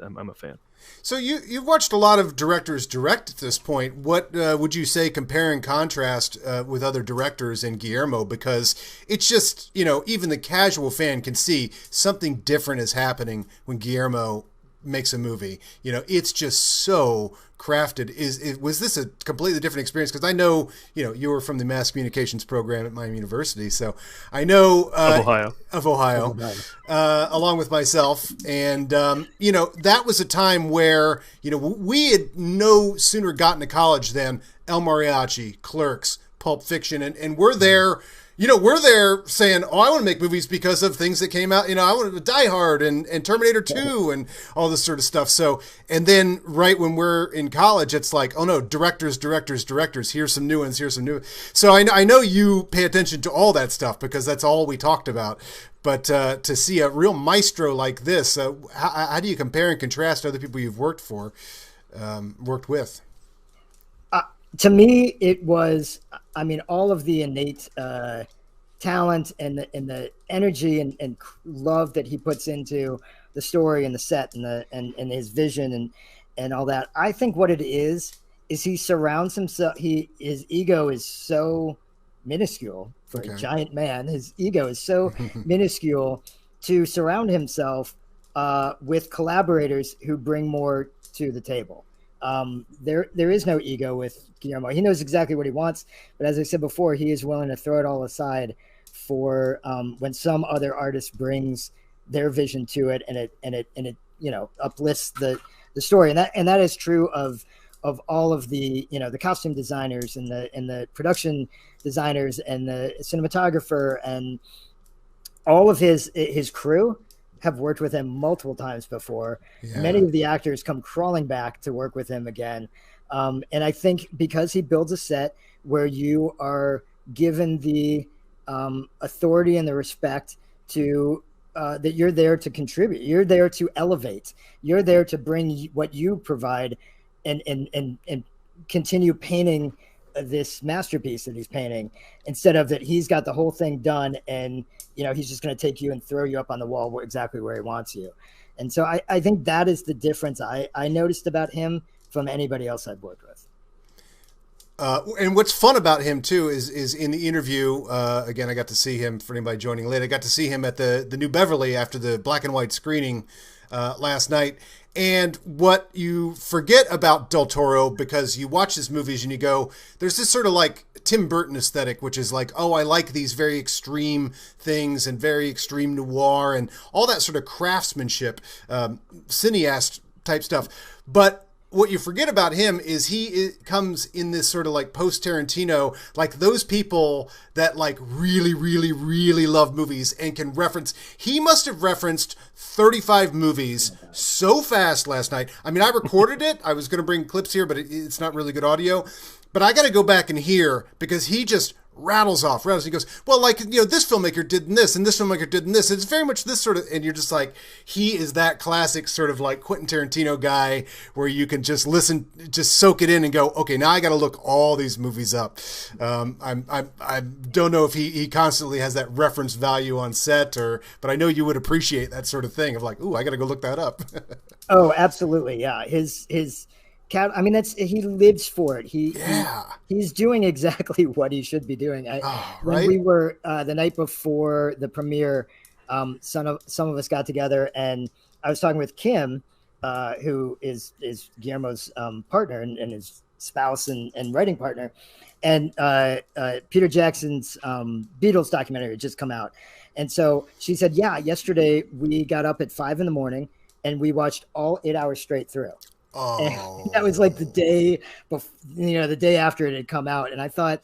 I'm a fan. So you've watched a lot of directors direct at this point. What would you say, compare and contrast with other directors and Guillermo? Because it's just, even the casual fan can see something different is happening when Guillermo makes a movie. It's just so crafted. Was this a completely different experience? Because I know, you were from the mass communications program at Miami University, so I know of Ohio, along with myself, and that was a time where we had no sooner gotten to college than El Mariachi, Clerks, Pulp Fiction, and we're there. We're there saying, I want to make movies because of things that came out. I want to Die Hard and Terminator 2 and all this sort of stuff. So, and then right when we're in college, it's like, oh no, directors. Here's some new ones. So I know you pay attention to all that stuff because that's all we talked about. But to see a real maestro like this, how do you compare and contrast other people you've worked with? To me, it was, all of the innate talent and the energy and love that he puts into the story and the set and his vision and all that. I think what it is he surrounds himself. His ego is so minuscule for a giant man. His ego is so minuscule to surround himself with collaborators who bring more to the table. There is no ego with Guillermo. He knows exactly what he wants, but as I said before, he is willing to throw it all aside for when some other artist brings their vision to it, and it uplifts the story. And that is true of all of the the costume designers and the production designers and the cinematographer and all of his crew have worked with him multiple times before. Yeah. Many of the actors come crawling back to work with him again. And I think because he builds a set where you are given the authority and the respect to that you're there to contribute, you're there to elevate, you're there to bring what you provide and continue painting this masterpiece that he's painting, instead of that he's got the whole thing done and he's just going to take you and throw you up on the wall exactly where he wants you. And so I think that is the difference I noticed about him from anybody else I've worked with. And what's fun about him too is in the interview, again, I got to see him, for anybody joining late, I got to see him at the New Beverly after the black and white screening last night. And what you forget about Del Toro, because you watch his movies and you go, there's this sort of like Tim Burton aesthetic, which is like, oh, I like these very extreme things and very extreme noir and all that sort of craftsmanship, cineast type stuff. But what you forget about him is he comes in this sort of like post-Tarantino, like those people that like really, really, really love movies and can reference. He must have referenced 35 movies so fast last night. I mean, I recorded it. I was going to bring clips here, but it's not really good audio. But I got to go back and hear, because he just rattles. He goes, well, like, this filmmaker did this and this filmmaker did this. It's very much this sort of, and you're just like, he is that classic sort of like Quentin Tarantino guy where you can just listen, just soak it in and go, okay, now I got to look all these movies up. I don't know if he constantly has that reference value on set, but I know you would appreciate that sort of thing of like, ooh, I got to go look that up. Oh, absolutely. Yeah. His I mean, he lives for it. He's doing exactly what he should be doing. When we were the night before the premiere, some of us got together, and I was talking with Kim, who is Guillermo's partner and his spouse and writing partner, and Peter Jackson's Beatles documentary had just come out, and so she said, "Yeah, yesterday we got up at 5 a.m. and we watched all 8 hours straight through." Oh, that was like the day before, the day after it had come out. And I thought,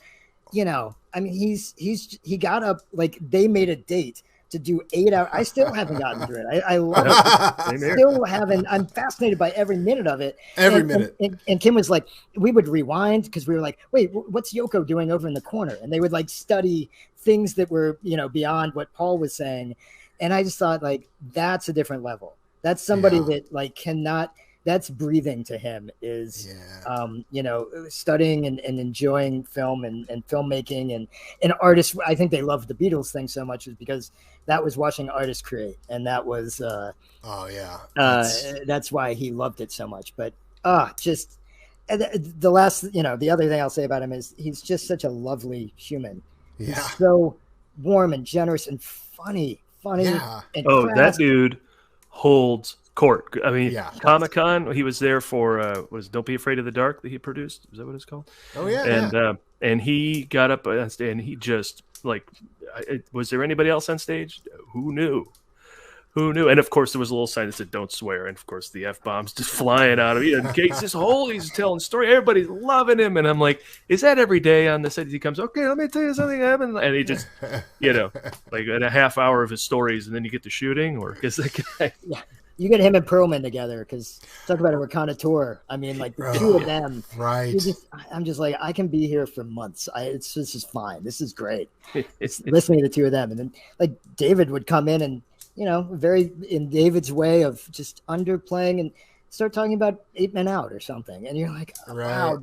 I mean, he got up, like they made a date to do 8 hours. I still haven't gotten through it. I love it. Still haven't. I'm fascinated by every minute of it. Every minute. And Kim was like, we would rewind because we were like, wait, what's Yoko doing over in the corner? And they would like study things that were, beyond what Paul was saying. And I just thought, like, that's a different level. That's somebody that like cannot that's breathing to him is, studying and enjoying film and filmmaking and artists. I think they loved the Beatles thing so much is because that was watching artists create. And that was, that's why he loved it so much. But just the last, the other thing I'll say about him is he's just such a lovely human. Yeah. He's so warm and generous and funny. Yeah. And that dude holds court. I mean, Yeah. Comic-Con, he was there for was Don't Be Afraid of the Dark that he produced. Is that what it's called? Oh yeah. And he got up on stage and he just was there anybody else on stage? Who knew? And of course there was a little sign that said "Don't swear," and of course the F-bombs just flying out of him. He's telling story. Everybody's loving him, and I'm like, is that every day on the set? He comes, okay, let me tell you something happened, and he just, like in a half hour of his stories, and then you get to shooting, or because that guy. Yeah. You get him and Perlman together because talk about a raconteur. I mean, like the two of them. Right. I'm just like, I can be here for months. This is fine. This is great. Listening to the two of them. And then like David would come in and, very in David's way of just underplaying and start talking about 8 Men Out or something. And you're like, wow,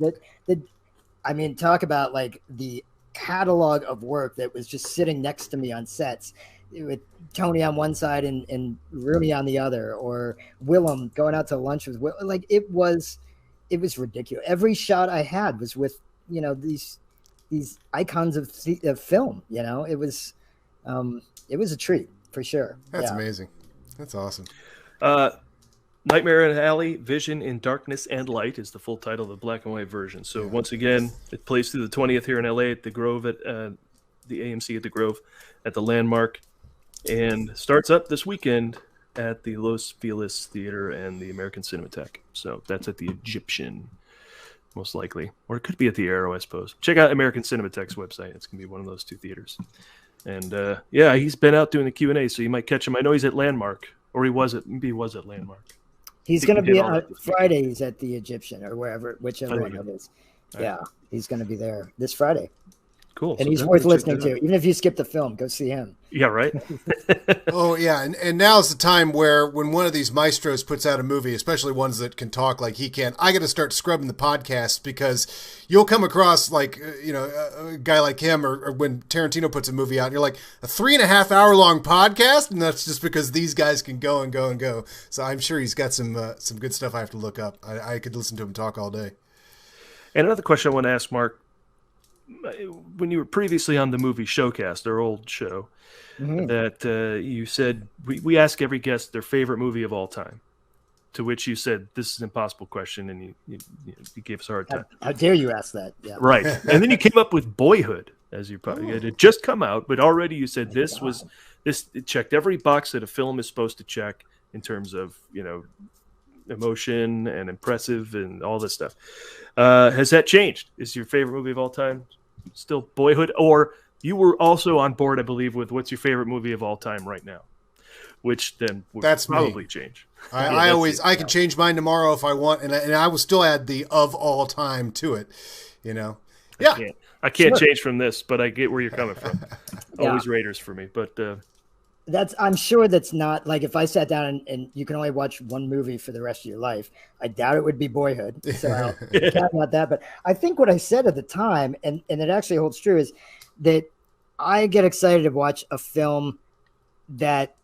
talk about like the catalog of work that was just sitting next to me on sets with Tony on one side and Rooney on the other, or Willem going out to lunch with Will. Like it was ridiculous. Every shot I had was with, these icons of film, it was a treat for sure. That's amazing. That's awesome. Nightmare Alley, Vision in Darkness and Light is the full title of the black and white version. So once again, it plays through the 20th here in LA at the Grove at the AMC at the Grove at the Landmark, and starts up this weekend at the Los Feliz Theater and the American Cinematheque. So that's at the Egyptian, most likely, or it could be at the Arrow, I suppose. Check out American Cinematheque's website. It's gonna be one of those two theaters. And he's been out doing the Q&A, so you might catch him. I know he's at Landmark, or maybe he was at Landmark. He's going to be on Fridays at the Egyptian or whichever one it is. Yeah, he's going to be there this Friday. Cool. And he's worth listening to. Even if you skip the film, go see him. Yeah, right? Oh, yeah. And now's the time when one of these maestros puts out a movie, especially ones that can talk like he can, I got to start scrubbing the podcast because you'll come across like, a guy like him or when Tarantino puts a movie out and you're like, a 3.5 hour long podcast? And that's just because these guys can go and go and go. So I'm sure he's got some good stuff I have to look up. I could listen to him talk all day. And another question I want to ask Mark, when you were previously on the movie Showcast, our old show, that you said we ask every guest their favorite movie of all time, to which you said this is an impossible question, and you gave us a hard time. How dare you ask that? Yeah. Right, and then you came up with Boyhood, as you probably it had just come out, but already you said it checked every box that a film is supposed to check in terms of emotion and impressive and all this stuff. Has that changed? Is your favorite movie of all time still Boyhood? Or you were also on board, I believe, with what's your favorite movie of all time right now? Which then would probably change. I can change mine tomorrow if I want, and I will still add the of all time to it. I can't change from this, but I get where you're coming from. Always Raiders for me, but I'm sure that's not like if I sat down and you can only watch one movie for the rest of your life. I doubt it would be Boyhood. So I'll caveat that. But I think what I said at the time, and it actually holds true, is that I get excited to watch a film that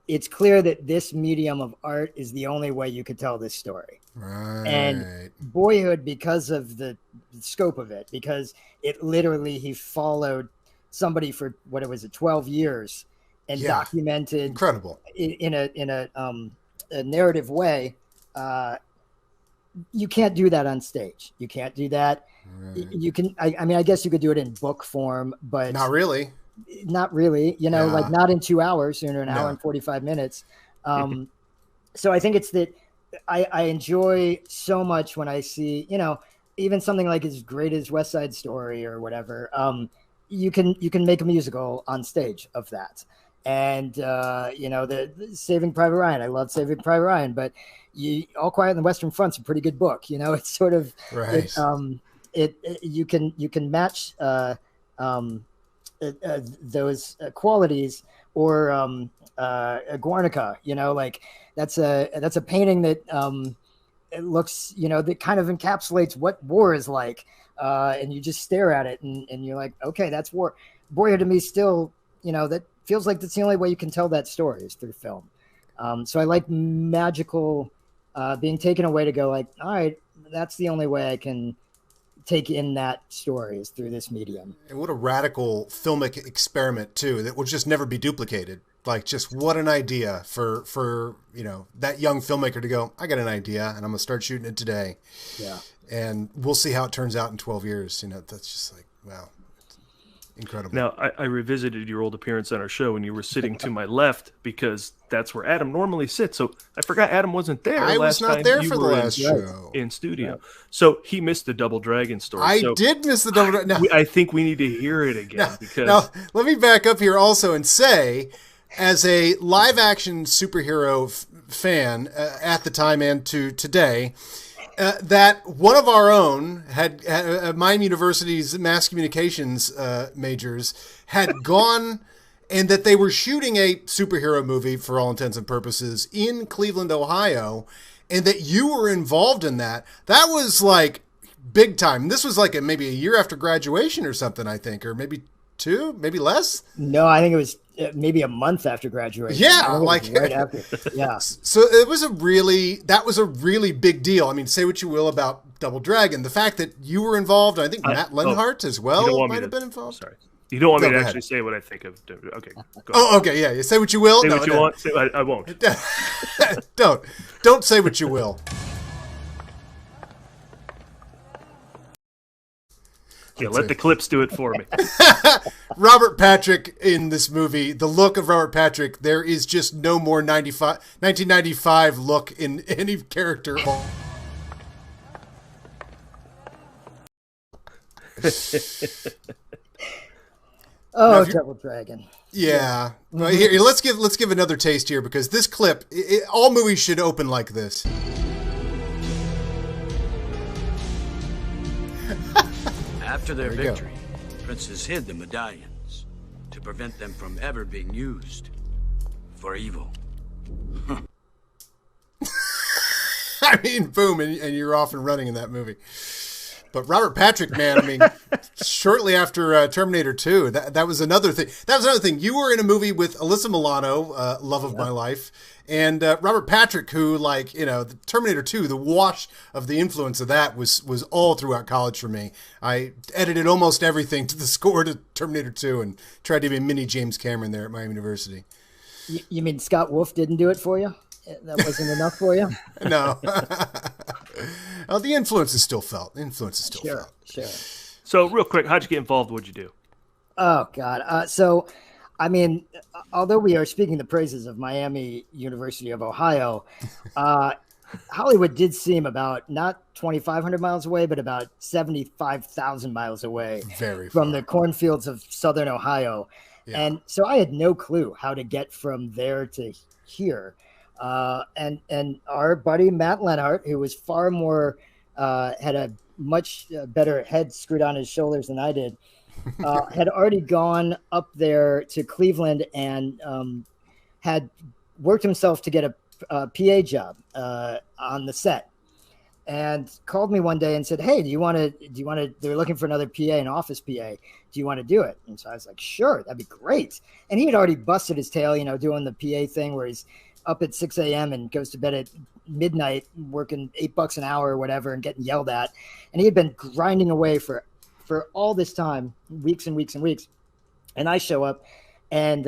it's clear that this medium of art is the only way you could tell this story. Right. And Boyhood, because of the scope of it, because it literally he followed somebody for 12 years. And documented incredible in a narrative way. You can't do that on stage. You can't do that. Right. You can. I guess you could do it in book form, but not really. Not really. Like not in 2 hours, an hour and 45 minutes. So I think it's that I enjoy so much when I see, even something like as great as West Side Story or whatever. You can make a musical on stage of that. And the Saving Private Ryan, I love Saving Private Ryan, but All Quiet on the Western Front's a pretty good book. It's sort of right. You can match those qualities, or Guernica. Like that's a painting that it looks, that kind of encapsulates what war is like. And you just stare at it and you're like, okay, that's war. Boyhood to me still, that feels like that's the only way you can tell that story is through film. So I like magical being taken away to go like, all right, that's the only way I can take in that story is through this medium. And what a radical filmic experiment too, that will just never be duplicated. Like, just what an idea for that young filmmaker to go, I got an idea and I'm gonna start shooting it today. Yeah. And we'll see how it turns out in 12 years. That's just like, wow. Incredible. Now, I revisited your old appearance on our show and you were sitting to my left because that's where Adam normally sits. So I forgot Adam wasn't there. I was not there for the last show. In studio. Right. So he missed the Double Dragon story. I did miss the Double Dragon. I think we need to hear it again. Now, let me back up here also and say, as a live action superhero fan at the time and to today, that one of our own had Miami University's mass communications majors had gone, and that they were shooting a superhero movie for all intents and purposes in Cleveland, Ohio, and that you were involved in that. That was like big time. This was like maybe a year after graduation or something, I think, or maybe 2, maybe less. No, I think it was maybe a month after graduation. Yeah, like right after. Yeah. So that was a really big deal. I mean, say what you will about Double Dragon, the fact that you were involved, I think Matt Lenhart as well might have been involved. Sorry, you don't want me to actually say what I think of. Okay. Oh, okay, yeah. You say what you will. Say what you want. I won't. Don't say what you will. Yeah, let the clips do it for me. Robert Patrick in this movie, the look of Robert Patrick, there is just no more 1995 look in any character. Double Dragon. Yeah. Well, here, let's give another taste here, because this clip, all movies should open like this. After their victory, princes hid the medallions to prevent them from ever being used for evil. I mean, boom, and you're off and running in that movie. But Robert Patrick, man, I mean, shortly after Terminator 2, that was another thing. That was another thing. You were in a movie with Alyssa Milano, Love of My Life, and Robert Patrick, who, like, the Terminator 2, the wash of the influence of that was all throughout college for me. I edited almost everything to the score to Terminator 2 and tried to be a mini James Cameron there at Miami University. You mean Scott Wolf didn't do it for you? That wasn't enough for you? No. Well, the influence is still felt. Sure. So, real quick, how'd you get involved? What'd you do? Oh, God. So, I mean, although we are speaking the praises of Miami University of Ohio, Hollywood did seem about not 2,500 miles away, but about 75,000 miles away from the cornfields of southern Ohio. Yeah. And so I had no clue how to get from there to here. And our buddy Matt Lenhart, who was far more had a much better head screwed on his shoulders than I did, had already gone up there to Cleveland and had worked himself to get a PA job on the set, and called me one day and said, "Hey, do you want to? They're looking for another PA, an office PA. Do you want to do it?" And so I was like, "Sure, that'd be great." And he had already busted his tail, doing the PA thing where he's up at 6 a.m. and goes to bed at midnight, working $8 an hour or whatever, and getting yelled at. And he had been grinding away for all this time, weeks and weeks and weeks. And I show up, and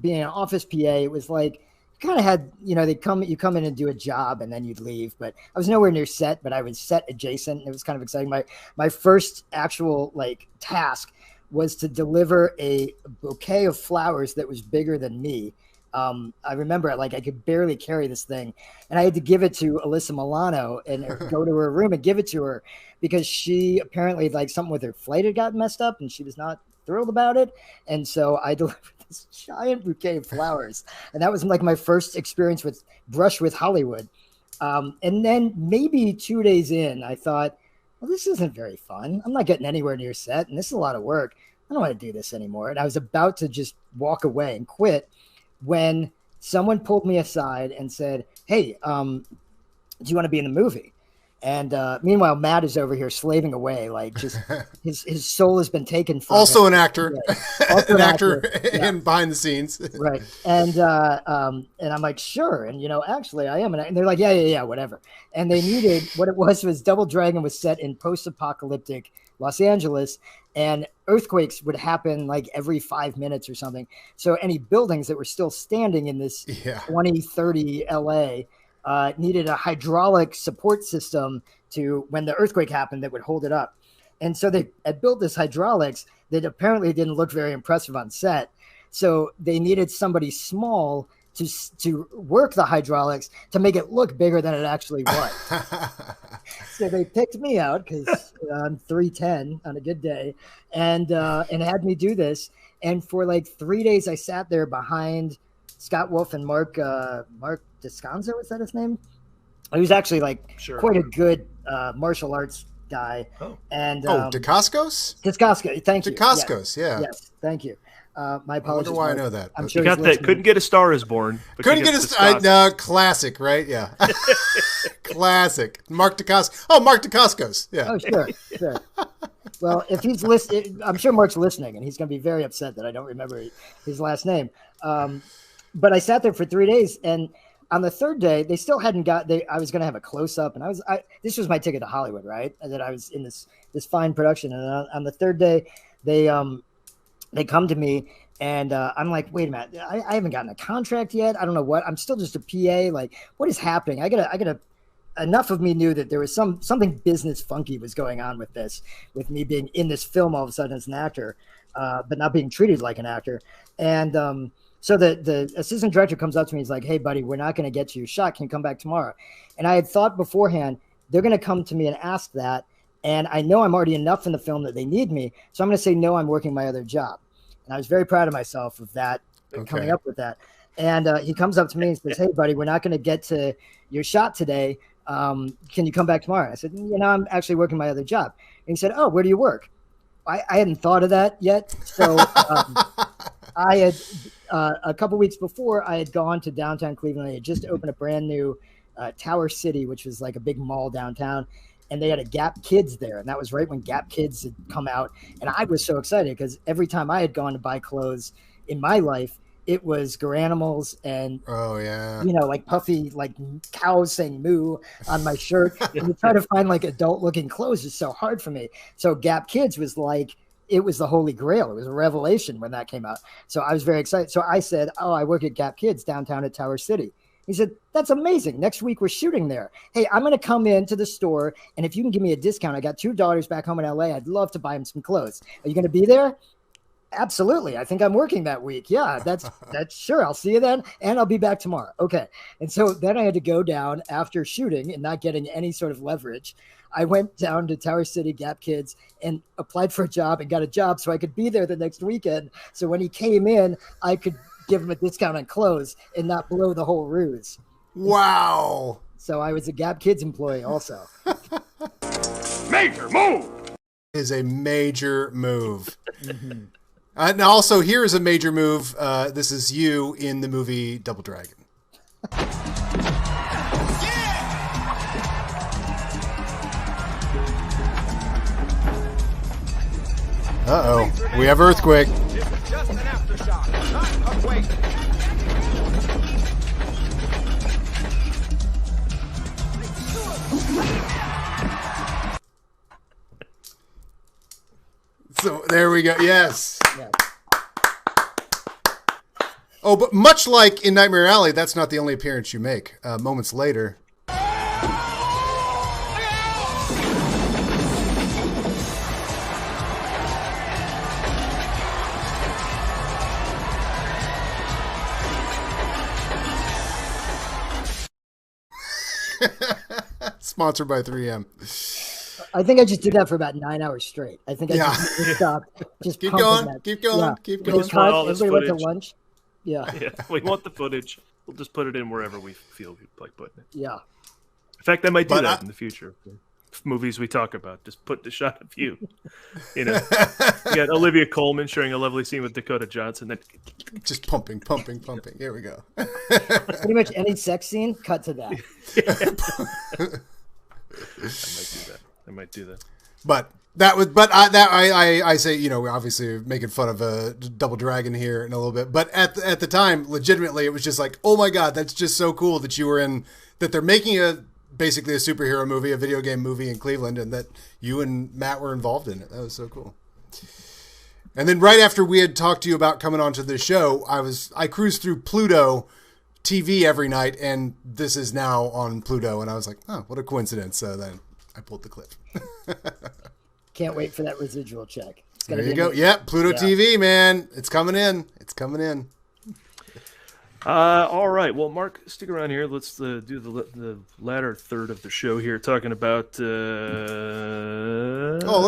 being an office PA, it was like, kind of had, you come in and do a job and then you'd leave. But I was nowhere near set, but I was set adjacent. And it was kind of exciting. My first actual task was to deliver a bouquet of flowers that was bigger than me. I remember I could barely carry this thing, and I had to give it to Alyssa Milano and go to her room and give it to her because she apparently something with her flight had gotten messed up and she was not thrilled about it. And so I delivered this giant bouquet of flowers. And that was my first experience with brush with Hollywood. And then maybe 2 days in, I thought, well, this isn't very fun. I'm not getting anywhere near set, and this is a lot of work. I don't want to do this anymore. And I was about to just walk away and quit when someone pulled me aside and said, "Hey, do you want to be in the movie? And meanwhile, Matt is over here slaving away, like just his soul has been taken from also him. An actor, Right. Also an actor and behind the scenes. Right. And I'm like, sure. And, actually I am. And they're like, yeah, whatever. And they needed, what it was Double Dragon was set in post-apocalyptic Los Angeles, and earthquakes would happen like every 5 minutes or something. So any buildings that were still standing in this 2030 LA needed a hydraulic support system to, when the earthquake happened, that would hold it up. And so they had built this hydraulics that apparently didn't look very impressive on set. So they needed somebody small to work the hydraulics to make it look bigger than it actually was. So they picked me out because I'm 3'10" on a good day, and had me do this. And for like 3 days, I sat there behind Scott Wolf and Mark Descanso. Is that his name? He was actually quite a good martial arts guy. Oh. And Dacascos? Dacascos, thank you. Dacascos, yeah. Yes, thank you. My apologies. I wonder why I know that. I'm sure you got that. Couldn't get A Star Is Born. Couldn't get a Star. No, classic, right? Yeah, classic. Mark Dacascos. Oh, Mark Dacascos. Yeah. Oh, sure. Well, if he's listening, I'm sure Mark's listening, and he's going to be very upset that I don't remember his last name. But I sat there for 3 days, and on the third day, they still hadn't got. I was going to have a close up, and this was my ticket to Hollywood, right? And that I was in this fine production, and on the third day, they come to me, and I'm like, wait a minute, I haven't gotten a contract yet. I don't know what. I'm still just a PA. Like, what is happening? I gotta. Enough of me knew that there was something business funky was going on with me being in this film all of a sudden as an actor, but not being treated like an actor. And so the assistant director comes up to me. He's like, hey, buddy, we're not going to get you your shot. Can you come back tomorrow? And I had thought beforehand, they're going to come to me and ask that. And I know I'm already enough in the film that they need me. So I'm going to say, no, I'm working my other job. And I was very proud of myself of that, coming up with that. And he comes up to me and says, hey, buddy, we're not going to get to your shot today. Can you come back tomorrow? I said, I'm actually working my other job. And he said, oh, where do you work? I hadn't thought of that yet. So I had a couple weeks before, I had gone to downtown Cleveland. They had just opened a brand new Tower City, which was like a big mall downtown. And they had a Gap Kids there. And that was right when Gap Kids had come out. And I was so excited because every time I had gone to buy clothes in my life, it was Garanimals and, like puffy, like cows saying moo on my shirt. And to try to find like adult looking clothes is so hard for me. So Gap Kids was like, it was the holy grail. It was a revelation when that came out. So I was very excited. So I said, oh, I work at Gap Kids downtown at Tower City. He said, that's amazing. Next week we're shooting there. Hey, I'm going to come into the store, and if you can give me a discount, I got 2 daughters back home in LA. I'd love to buy them some clothes. Are you going to be there? Absolutely. I think I'm working that week. Yeah, that's sure. I'll see you then. And I'll be back tomorrow. Okay. And so then I had to go down after shooting and not getting any sort of leverage. I went down to Tower City Gap Kids and applied for a job and got a job so I could be there the next weekend. So when he came in, I could give him a discount on clothes and not blow the whole ruse. Wow. So I was a Gap Kids employee also. Major move. Is a major move. Mm-hmm. And also, here is a major move. This is you in the movie Double Dragon. Uh-oh. We have earthquake. Just an aftershock, not a quake. So there we go. Yes. Yeah. Oh, but much like in Nightmare Alley, that's not the only appearance you make. Moments later. Sponsored by 3M. I think I just did that for about 9 hours straight. I think I just stopped. Just keep going. That. Keep going. Yeah. Keep going. Everybody went to lunch. Yeah. We want the footage. We'll just put it in wherever we feel like putting it. Yeah. In fact, I might do that in the future. movies we talk about. Just put the shot of you. You know, you got Olivia Colman sharing a lovely scene with Dakota Johnson. Then just pumping. Here we go. Pretty much any sex scene, cut to that. I might do that. But I say, you know, we're obviously making fun of Double Dragon here in a little bit, but at the time, legitimately, it was just like, oh my God, that's just so cool that you were in, that they're making basically a superhero movie, a video game movie in Cleveland, and that you and Matt were involved in it. That was so cool. And then right after we had talked to you about coming onto the show, I cruised through Pluto TV every night, and this is now on Pluto, and I was like, oh, what a coincidence. So then I pulled the clip. Can't wait for that residual check. There you go. Yeah, Pluto TV, man. It's coming in. All right. Well, Mark, stick around here. Let's do the latter third of the show here, talking about. Let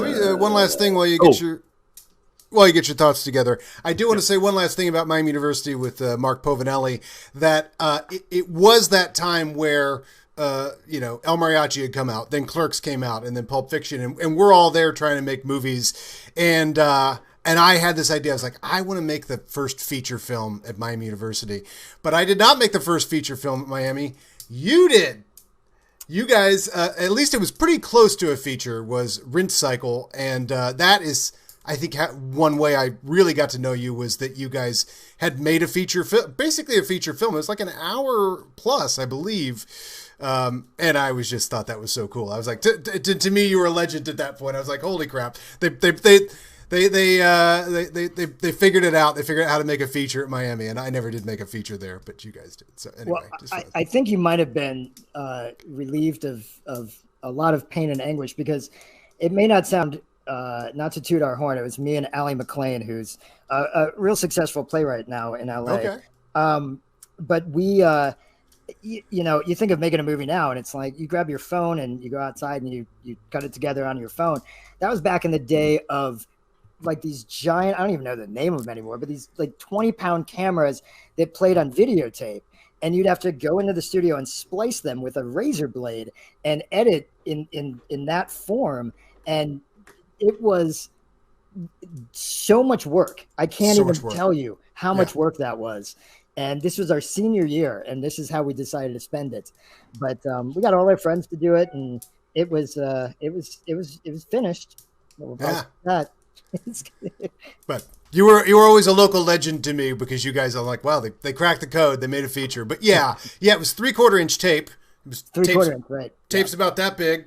me one last thing while you get your thoughts together. I do want to say one last thing about Miami University with Mark Povinelli. That it was that time where. You know, El Mariachi had come out, then Clerks came out, and then Pulp Fiction, and we're all there trying to make movies. And I had this idea. I was like, I want to make the first feature film at Miami University. But I did not make the first feature film at Miami. You did. You guys, at least it was pretty close to a feature, was Rinse Cycle. And that is, I think, one way I really got to know you was that you guys had made a feature film, basically a feature film. It was like an hour plus, I believe. And I was just thought that was so cool. I was like, to me, you were a legend at that point. I was like, holy crap! They figured it out. They figured out how to make a feature at Miami, and I never did make a feature there, but you guys did. So anyway, I think you might have been relieved of a lot of pain and anguish, because it may not sound not to toot our horn. It was me and Allie McLean, who's a real successful playwright now in LA. Okay. But we. You know, you think of making a movie now, and it's like you grab your phone and you go outside and you cut it together on your phone. That was back in the day of like these giant, I don't even know the name of them anymore, but these like 20-pound cameras that played on videotape, and you'd have to go into the studio and splice them with a razor blade and edit in that form. And it was so much work. I can't even tell you how much work that was. And this was our senior year, and this is how we decided to spend it. But we got all our friends to do it, and it was finished. That. But you were always a local legend to me, because you guys are like, wow, they cracked the code, they made a feature. But yeah, it was 3/4 inch tape. It was 3/4 inch, right? Tape's about that big,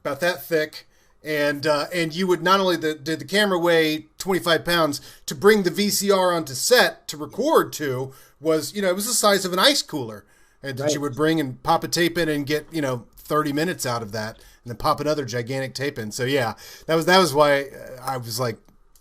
about that thick. And you would not only did the camera weigh 25 pounds, to bring the VCR onto set to record to was, you know, it was the size of an ice cooler. And that you would bring and pop a tape in and get, you know, 30 minutes out of that, and then pop another gigantic tape in. So yeah, that was why I was like,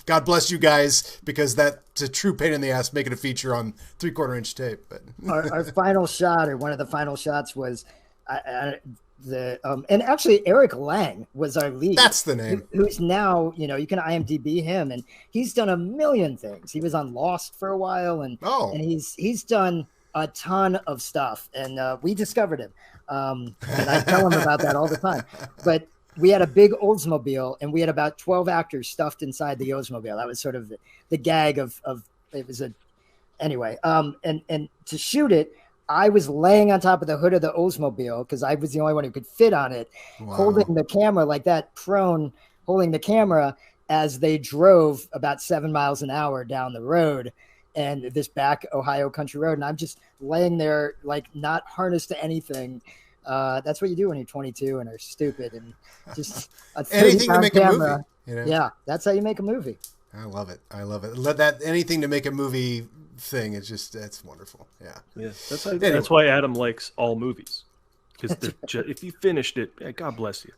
God bless you guys, because that's a true pain in the ass making a feature on 3/4 inch tape. But our final shot, or one of the final shots, was and actually Eric Lang was our lead. That's the name. Who's now, you know, you can IMDb him, and he's done a million things. He was on Lost for a while, and he's done a ton of stuff, and we discovered him. And I tell him about that all the time. But we had a big Oldsmobile, and we had about 12 actors stuffed inside the Oldsmobile. That was sort of the gag of it was anyway. And to shoot it, I was laying on top of the hood of the Oldsmobile, because I was the only one who could fit on it, holding the camera like that, prone, holding the camera as they drove about 7 miles an hour down the road, and this back Ohio country road. And I'm just laying there, like, not harnessed to anything. That's what you do when you're 22 and are stupid, and just anything to make camera. A movie. You know? Yeah, that's how you make a movie. I love it. Let that anything to make a movie thing. It's wonderful. Yeah. That's why Adam likes all movies, because if you finished it, God bless you.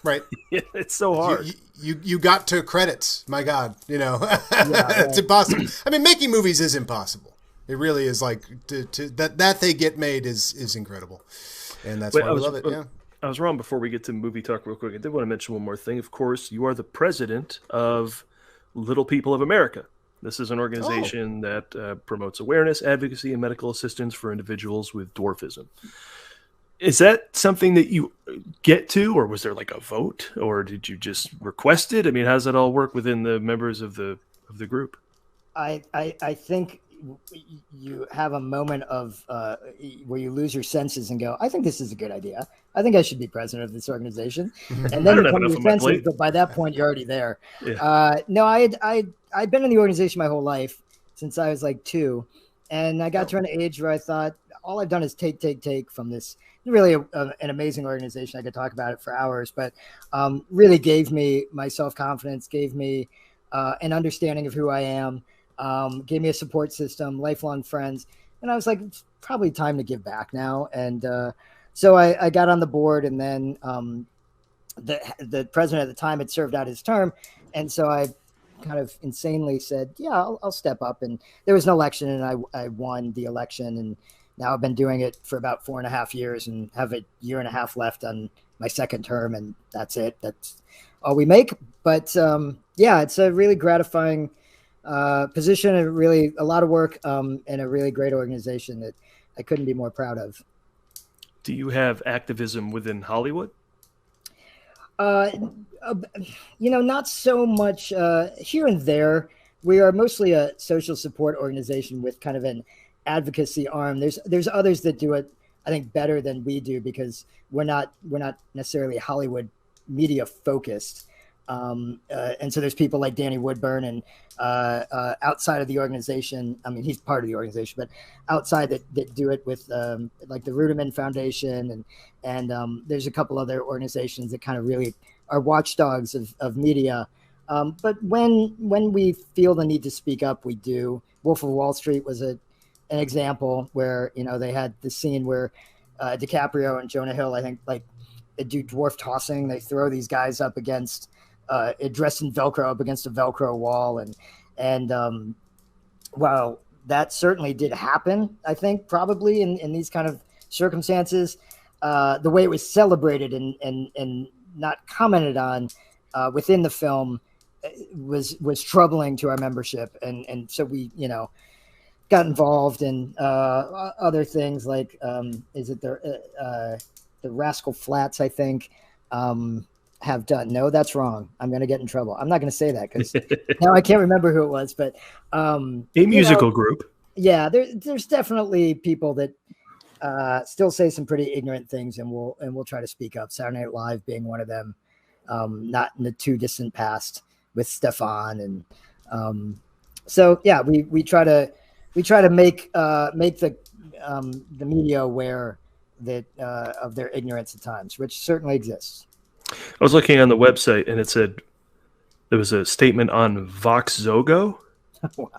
Right. It's so hard. You got to credits. My God, you know, it's impossible. I mean, making movies is impossible. It really is. Like that they get made is incredible, and that's why I love it. Yeah. I was wrong before we get to movie talk real quick. I did want to mention one more thing. Of course, you are the president of Little People of America. This is an organization that promotes awareness, advocacy, and medical assistance for individuals with dwarfism. Is that something that you get to, or was there like a vote, or did you just request it? I mean, how does it all work within the members of the group? I think you have a moment of where you lose your senses and go, I think this is a good idea. I think I should be president of this organization. And then you come to your senses, but by that point you're already there. Yeah. No, I'd been in the organization my whole life since I was like 2. And I got to an age where I thought all I've done is take from this really an amazing organization. I could talk about it for hours, but really gave me my self-confidence, gave me an understanding of who I am, gave me a support system, lifelong friends. And I was like, it's probably time to give back now. And so I got on the board, and then the president at the time had served out his term. And so I kind of insanely said, yeah, I'll step up. And there was an election, and I won the election. And now I've been doing it for about 4.5 years and have a 1.5 years left on my second term. And that's it. That's all we make. But yeah, it's a really gratifying position, and really a lot of work, and a really great organization that I couldn't be more proud of. Do you have activism within Hollywood? Not so much here and there. We are mostly a social support organization with kind of an advocacy arm. There's others that do it, I think, better than we do, because we're not necessarily Hollywood media focused. And so there's people like Danny Woodburn, and outside of the organization, I mean, he's part of the organization, but outside that do it with like the Ruderman Foundation, and there's a couple other organizations that kind of really are watchdogs of media. But when we feel the need to speak up, we do. Wolf of Wall Street was an example where, they had the scene where DiCaprio and Jonah Hill, I think, like, they do dwarf tossing. They throw these guys up against dressed in Velcro up against a Velcro wall. And while that certainly did happen, I think probably in these kind of circumstances, the way it was celebrated and not commented on within the film was troubling to our membership. And so we, got involved in other things like, is it the Rascal Flatts, I think, have done. No, that's wrong. I'm going to get in trouble. I'm not going to say that because now I can't remember who it was, but a musical group. Yeah, there's definitely people that still say some pretty ignorant things, and we'll try to speak up. Saturday Night Live being one of them, not in the too distant past with Stefan, and so yeah, we try to make the media aware that of their ignorance at times, which certainly exists. I was looking on the website, and it said there was a statement on Vox Zogo. Wow.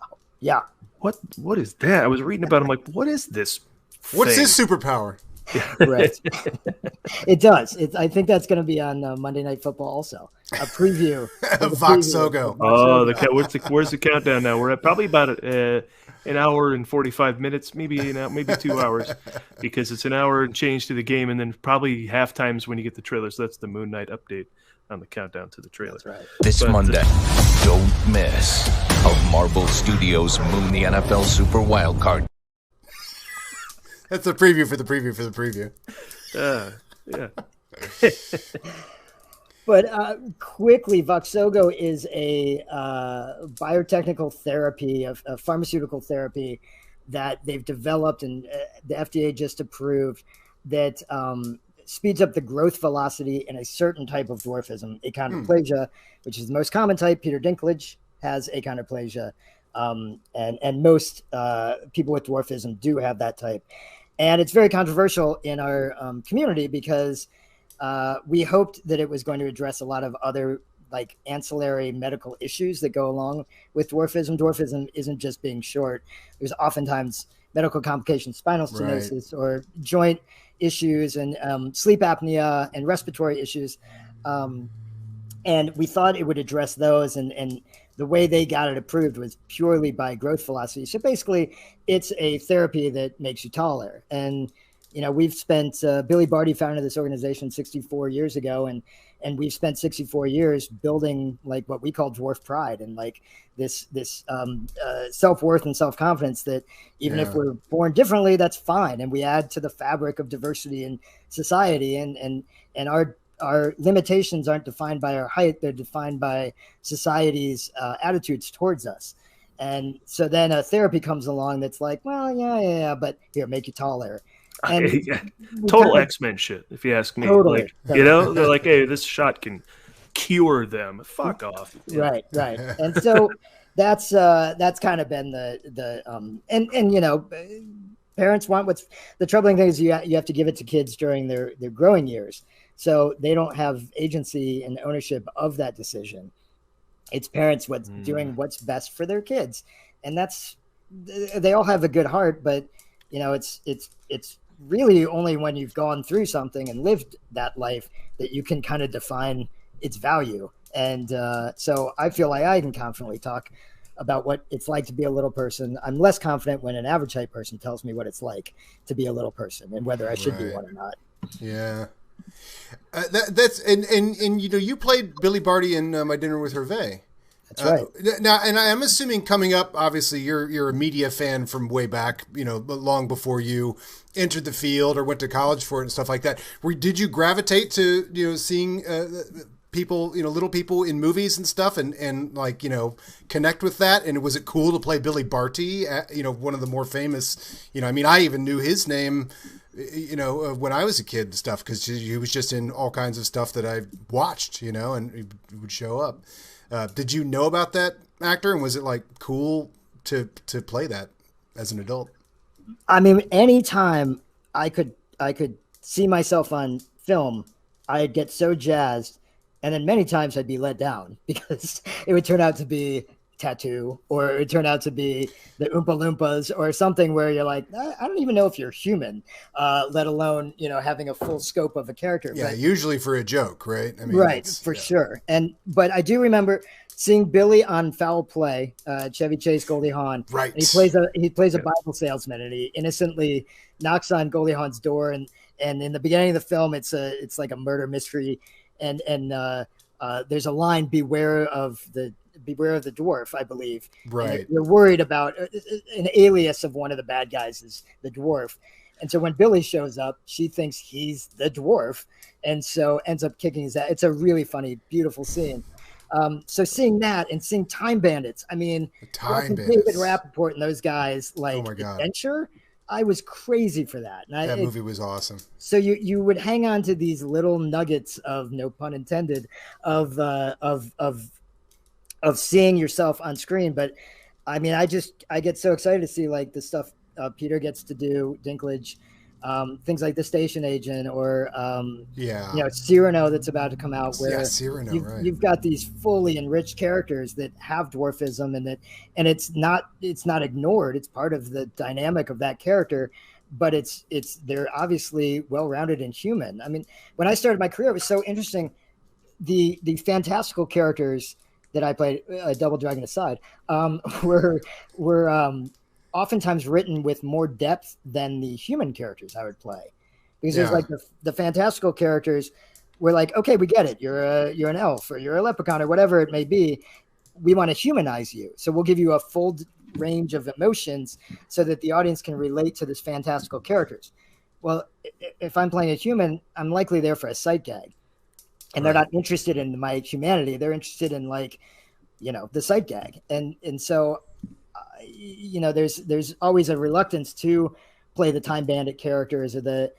Yeah. What is that? I was reading about it. I'm like, what is this? What's his superpower? Yeah. Right. It does. I think that's going to be on Monday Night Football also. A preview. Vox Zogo. Oh, where's the countdown now? We're at probably about an hour and 45 minutes, maybe 2 hours, because it's an hour and change to the game, and then probably half times when you get the trailer. So that's the Moon Knight update on the countdown to the trailer. That's right. This Monday, don't miss how Marvel Studios moon the NFL Super Wildcard. That's the preview for the preview for the preview. Yeah. But quickly, Voxzogo is a biotechnical therapy, a pharmaceutical therapy that they've developed, and the FDA just approved, that speeds up the growth velocity in a certain type of dwarfism, achondroplasia, which is the most common type. Peter Dinklage has achondroplasia, and most people with dwarfism do have that type. And it's very controversial in our community because we hoped that it was going to address a lot of other like ancillary medical issues that go along with dwarfism. Dwarfism isn't just being short. There's oftentimes medical complications, spinal stenosis, or joint issues, and sleep apnea and respiratory issues. And we thought it would address those, and the way they got it approved was purely by growth velocity. So basically, it's a therapy that makes you taller. And we've spent Billy Barty founded this organization 64 years ago, and we've spent 64 years building like what we call dwarf pride and like this self-worth and self-confidence that even if we're born differently, that's fine. And we add to the fabric of diversity in society, and our limitations aren't defined by our height. They're defined by society's attitudes towards us. And so then a therapy comes along that's like, well, yeah, but here, make you taller. And total X-Men shit, if you ask me. Totally. They're like, hey, this shot can cure them. Fuck off. Right. And so that's kind of been the parents want what's the troubling thing is you have to give it to kids during their growing years, so they don't have agency and ownership of that decision. It's parents doing what's best for their kids, and they all have a good heart, but it's really only when you've gone through something and lived that life that you can kind of define its value. And so I feel like I can confidently talk about what it's like to be a little person. I'm less confident when an average height person tells me what it's like to be a little person and whether I should be one or not. Yeah. That's you played Billy Barty in My Dinner with Hervé. That's right. Now, and I'm assuming coming up, obviously you're a media fan from way back, long before you entered the field or went to college for it and stuff like that. Did you gravitate to seeing people, little people in movies and stuff, and like connect with that? And was it cool to play Billy Barty? One of the more famous. I even knew his name. When I was a kid and stuff, because he was just in all kinds of stuff that I watched, and he would show up. Did you know about that actor, and was it like cool to play that as an adult? I mean, anytime I could see myself on film, I'd get so jazzed, and then many times I'd be let down because it would turn out to be Tattoo, or it would turn out to be the Oompa Loompas, or something where you're like, I don't even know if you're human, let alone having a full scope of a character. Yeah, but, usually for a joke, right? I mean, right, for sure. But I do remember seeing Billy on Foul Play, Chevy Chase, Goldie Hawn. Right. And he plays a Bible salesman, and he innocently knocks on Goldie Hawn's door, and in the beginning of the film, it's like a murder mystery, and there's a line, beware of the dwarf, I believe. Right. And you're worried about an alias of one of the bad guys is the dwarf. And so when Billy shows up, she thinks he's the dwarf, and so ends up kicking his ass. It's a really funny, beautiful scene. So seeing that and seeing Time Bandits, I mean, David Rappaport and those guys, like, oh my God, Adventure, I was crazy for that. And that movie was awesome. So you would hang on to these little nuggets of, no pun intended, of seeing yourself on screen. But I mean, I get so excited to see like the stuff Peter gets to do, Dinklage, things like The Station Agent, or Cyrano that's about to come out, where you've got these fully enriched characters that have dwarfism, and it's not ignored. It's part of the dynamic of that character, but they're obviously well-rounded and human. I mean, when I started my career, it was so interesting. The fantastical characters that I played, Double Dragon aside, were oftentimes written with more depth than the human characters I would play, because there's like the fantastical characters were like, okay, we get it. You're an elf, or you're a leprechaun, or whatever it may be. We want to humanize you, so we'll give you a full range of emotions so that the audience can relate to this fantastical characters. Well, if I'm playing a human, I'm likely there for a sight gag. And they're not interested in my humanity. They're interested in the sight gag. And so, there's always a reluctance to play the Time Bandit characters or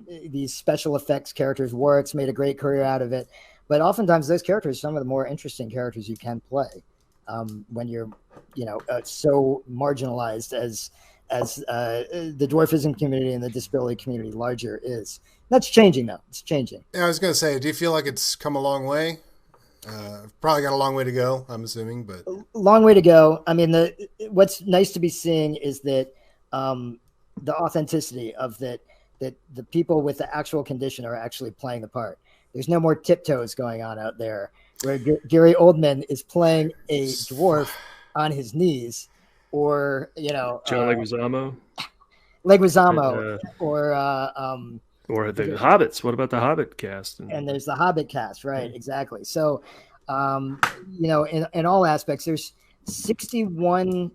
these special effects characters. Warwick's made a great career out of it. But oftentimes those characters are some of the more interesting characters you can play when you're, so marginalized as the dwarfism community and the disability community larger is. That's changing, though. It's changing. Yeah, I was going to say, do you feel like it's come a long way? Probably got a long way to go, I'm assuming, but long way to go. I mean, what's nice to be seeing is that the authenticity of that the people with the actual condition are actually playing the part. There's no more tiptoes going on out there, where Gary Oldman is playing a dwarf on his knees, or John Leguizamo. Leguizamo or the Hobbits. What about the Hobbit cast? And there's the Hobbit cast, right? Exactly. So, in all aspects, there's 61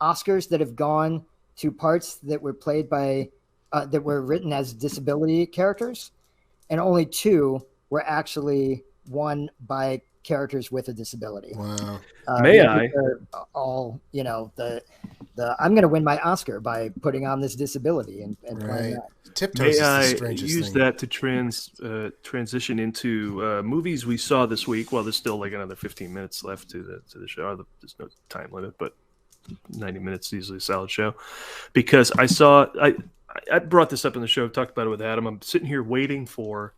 Oscars that have gone to parts that were played by that were written as disability characters, and only 2 were actually won by characters with a disability. Wow. May I? All the I'm going to win my Oscar by putting on this disability and playing that. Tiptoes May I is the strangest use thing. that to transition into movies we saw this week? Well, there's still like another 15 minutes left to the show. There's no time limit, but 90 minutes is usually a solid show. Because I brought this up in the show, talked about it with Adam. I'm sitting here waiting for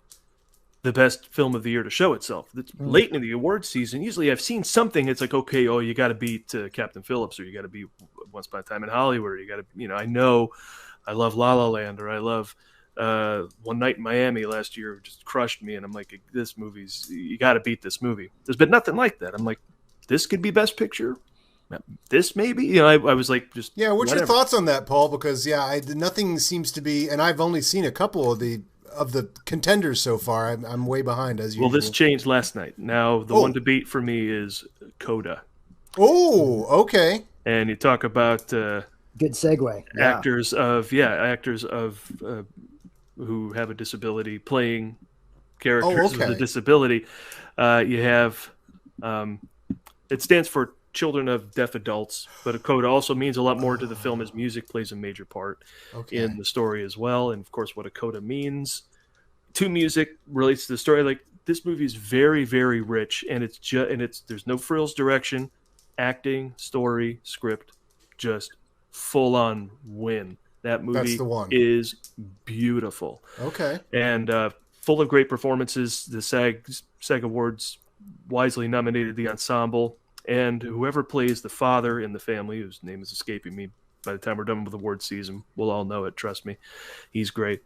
the best film of the year to show itself. It's late in the award season. Usually I've seen something. It's like, okay, you got to beat Captain Phillips, or you got to beat Once Upon a Time in Hollywood, or you got to, I know I love La La Land, or I love One Night in Miami last year just crushed me. And I'm like, this movie's, you got to beat this movie. There's been nothing like that. I'm like, this could be Best Picture. This maybe, I was like, just what's your thoughts on that, Paul? Because nothing seems to be, and I've only seen a couple of the contenders so far. I'm way behind as usual. Well, this changed last night. Now the one to beat for me is Coda. Oh, okay. And you talk about good segue. Actors of who have a disability playing characters with a disability. You have it stands for Children of Deaf Adults, but a coda also means a lot more to the film, as music plays a major part in the story as well. And of course, what a coda means to music relates to the story. Like, this movie is very, very rich, and there's no frills, direction, acting, story, script, just full on win. That movie is beautiful. Okay. And full of great performances. The SAG Awards wisely nominated the ensemble. And whoever plays the father in the family, whose name is escaping me, by the time we're done with award season, we'll all know it. Trust me. He's great.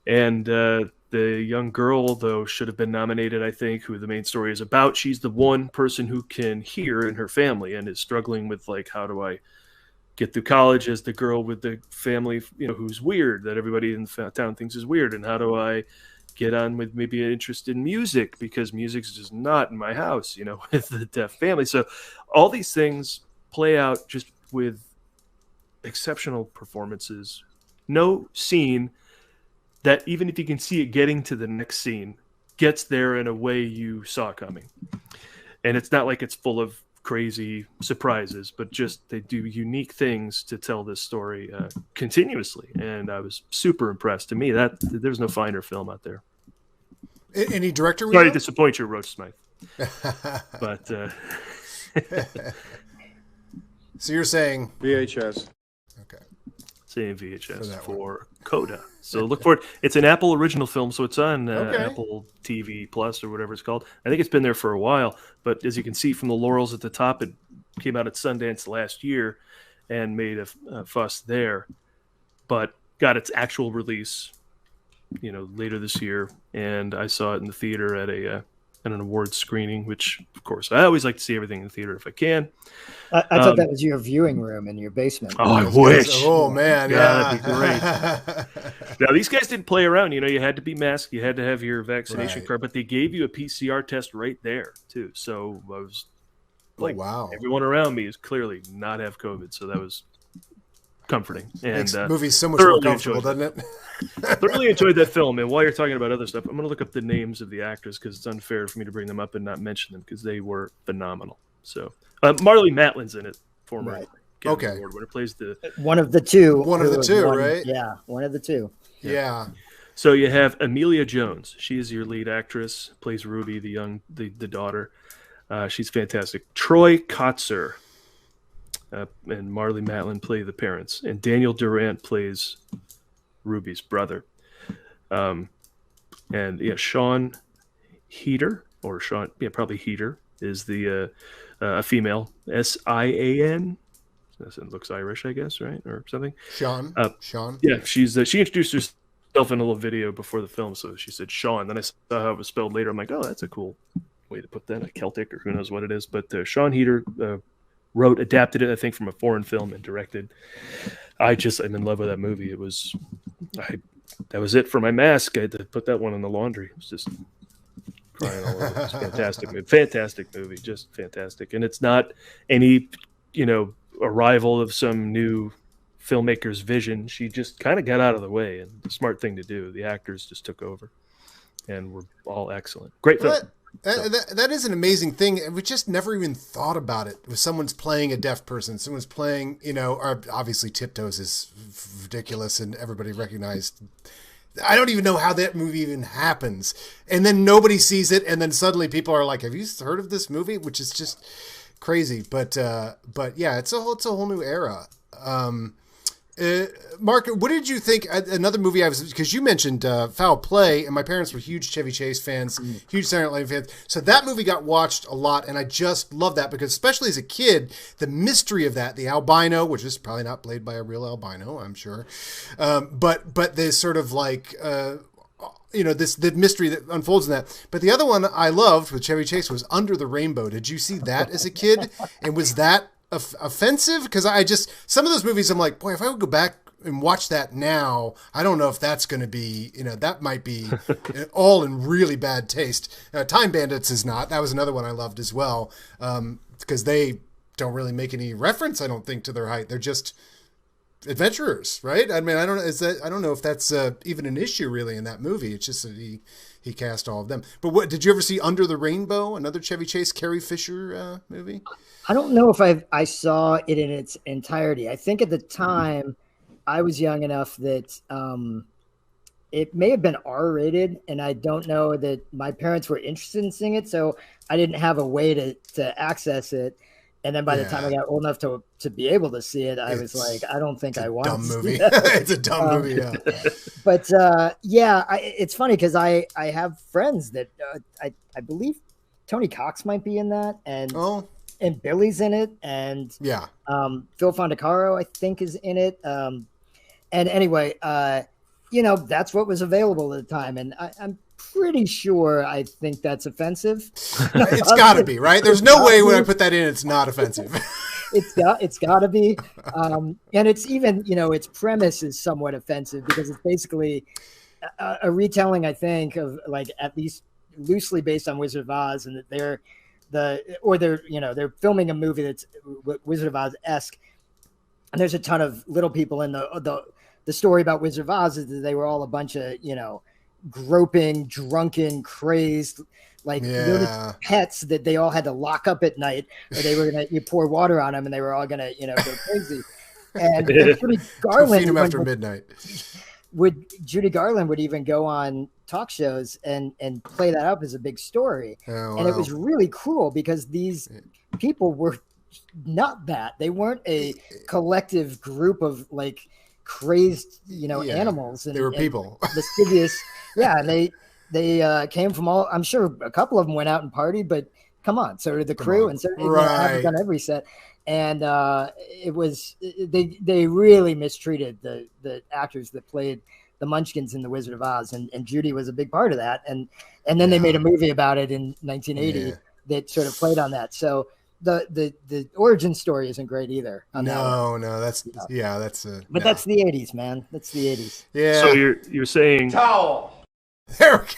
And the young girl, though, should have been nominated, I think, who the main story is about. She's the one person who can hear in her family and is struggling with, like, how do I get through college as the girl with the family, who's weird, that everybody in the town thinks is weird. And how do I get on with maybe an interest in music, because music's just not in my house, with the deaf family. So all these things play out just with exceptional performances. No scene that, even if you can see it getting to the next scene, gets there in a way you saw coming. And it's not like it's full of crazy surprises, but just they do unique things to tell this story continuously. And I was super impressed. To me, that there's no finer film out there. Any director? Sorry to disappoint you, Roach Smythe. But so you're saying VHS? Okay, saying VHS for Coda. So look for it. It's an Apple original film, so it's on Apple TV Plus or whatever it's called. I think it's been there for a while, but as you can see from the laurels at the top, it came out at Sundance last year and made a fuss there, but got its actual release, later this year. And I saw it in the theater at an awards screening, which, of course, I always like to see everything in the theater if I can. I thought that was your viewing room in your basement. Oh, I wish. Oh, man. That'd be great. Now, these guys didn't play around. You had to be masked. You had to have your vaccination card, but they gave you a PCR test right there, too. So I was like, wow. Everyone around me is clearly not have COVID. So that was comforting. And makes movies so much more comfortable, doesn't it? Thoroughly enjoyed that film. And while you're talking about other stuff, I'm going to look up the names of the actors, because it's unfair for me to bring them up and not mention them, because they were phenomenal. So Marley Matlin's in it, former Academy Award winner, plays one of the two. Right? Yeah, one of the two. Yeah. So you have Amelia Jones. She is your lead actress, plays Ruby, the daughter. She's fantastic. Troy Kotzer and Marley Matlin play the parents, and Daniel Durant plays Ruby's brother. And Sean Heater, probably Heater, is the a female, Sian. That looks Irish, I guess, right, or something. Sean. Yeah, she introduced herself in a little video before the film, so she said Sean. Then I saw how it was spelled later. I'm like, oh, that's a cool way to put that, a Celtic or who knows what it is. But Sean Heater adapted it, I think, from a foreign film and directed. I'm in love with that movie. That was it for my mask. I had to put that one in the laundry. It was just crying all over. It was fantastic movie, just fantastic. And it's not any, arrival of some new filmmaker's vision. She just kind of got out of the way, and the smart thing to do. The actors just took over, and were all excellent. Great film. That is an amazing thing. We just never even thought about it. If someone's playing a deaf person, someone's playing, or obviously Tiptoes is ridiculous and everybody recognized. I don't even know how that movie even happens. And then nobody sees it. And then suddenly people are like, have you heard of this movie? Which is just crazy. But yeah, it's a whole new era. Mark, what did you think? Another movie because you mentioned Foul Play, and my parents were huge Chevy Chase fans, huge Saturday Night Live fans. So that movie got watched a lot, and I just love that because, especially as a kid, the mystery of that, the albino, which is probably not played by a real albino, I'm sure, but there's sort of like. The mystery that unfolds in that. But the other one I loved with Chevy Chase was Under the Rainbow. Did you see that as a kid? And was that offensive? Because some of those movies, I'm like, boy, if I would go back and watch that now, I don't know if that's going to be, that might be all in really bad taste. Time Bandits is not. That was another one I loved as well, because they don't really make any reference, I don't think, to their height. They're just adventurers, right? I mean, I don't know if that's even an issue really in that movie. It's just that he cast all of them. But what did you ever see Under the Rainbow, another Chevy Chase, Carrie Fisher movie? I don't know if I saw it in its entirety. I think at the time I was young enough that it may have been R-rated, and I don't know that my parents were interested in seeing it, so I didn't have a way to access it. And then by the time I got old enough to be able to see it, I was like, I don't think I want to see it. It's a dumb movie, yeah. But it's funny because I have friends that I believe Tony Cox might be in that, and Billy's in it, and Phil Fondacaro I think is in it. And anyway, that's what was available at the time, and I'm pretty sure I think that's offensive. It's got to be, right? There's no way when I put that in, it's not offensive. It's got to be, and it's even its premise is somewhat offensive because it's basically a retelling, I think, of like at least loosely based on Wizard of Oz, and that they're filming a movie that's Wizard of Oz-esque, and there's a ton of little people in the story about Wizard of Oz is that they were all a bunch of groping, drunken, crazed, little pets that they all had to lock up at night, or they were you pour water on them, and they were all gonna go crazy. And Judy Garland, feed them after midnight. Judy Garland would even go on talk shows and play that up as a big story, and it was really cool because these people were not that. They weren't a collective group of crazed animals, and they were people. Lascivious. And they came from all. I'm sure a couple of them went out and partied, but come on, so did the crew, and so did on every set. And it was they really mistreated the actors that played the Munchkins in The Wizard of Oz, and Judy was a big part of that. And then they made a movie about it in 1980 that sort of played on that. So the origin story isn't great either. That's that's that's the 80s, man. That's the 80s. Yeah. So you're saying towel. There we go.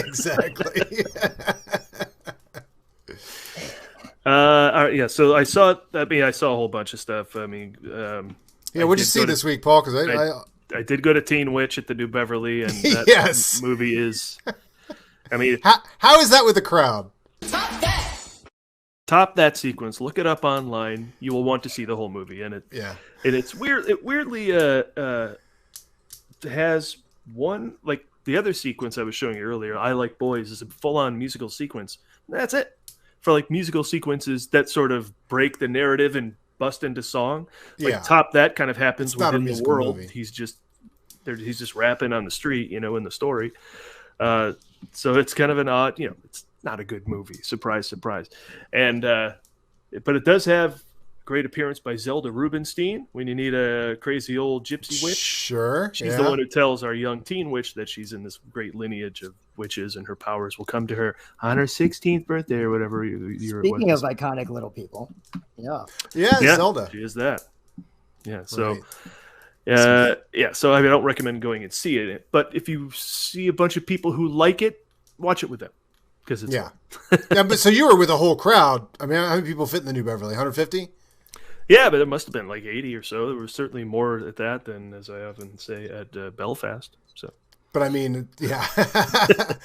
Exactly. All right, yeah. So I saw a whole bunch of stuff. I mean, what'd you see this week, Paul? Because I did go to Teen Witch at the New Beverly, and that movie is. I mean, how is that with the crowd? Top that sequence. Look it up online. You will want to see the whole movie, and it's weird. It weirdly has one the other sequence I was showing you earlier. I Like Boys is a full-on musical sequence. That's it for musical sequences that sort of break the narrative and bust into song. Top that kind of happens within the world. Movie. He's just rapping on the street, in the story. So it's kind of an odd, it's not a good movie. Surprise, surprise. And but it does have great appearance by Zelda Rubinstein when you need a crazy old gypsy witch. Sure. She's the one who tells our young teen witch that she's in this great lineage of witches and her powers will come to her on her 16th birthday or whatever. Speaking of iconic little people. Yeah, Zelda. She is that. Yeah. So. Right. So I don't recommend going and see it. But if you see a bunch of people who like it, watch it with them because it's yeah. But so you were with a whole crowd. I mean, how many people fit in the New Beverly? 150? Yeah, but there must have been like 80 or so. There was certainly more at that than, as I often say, at Belfast. So, but I mean, yeah,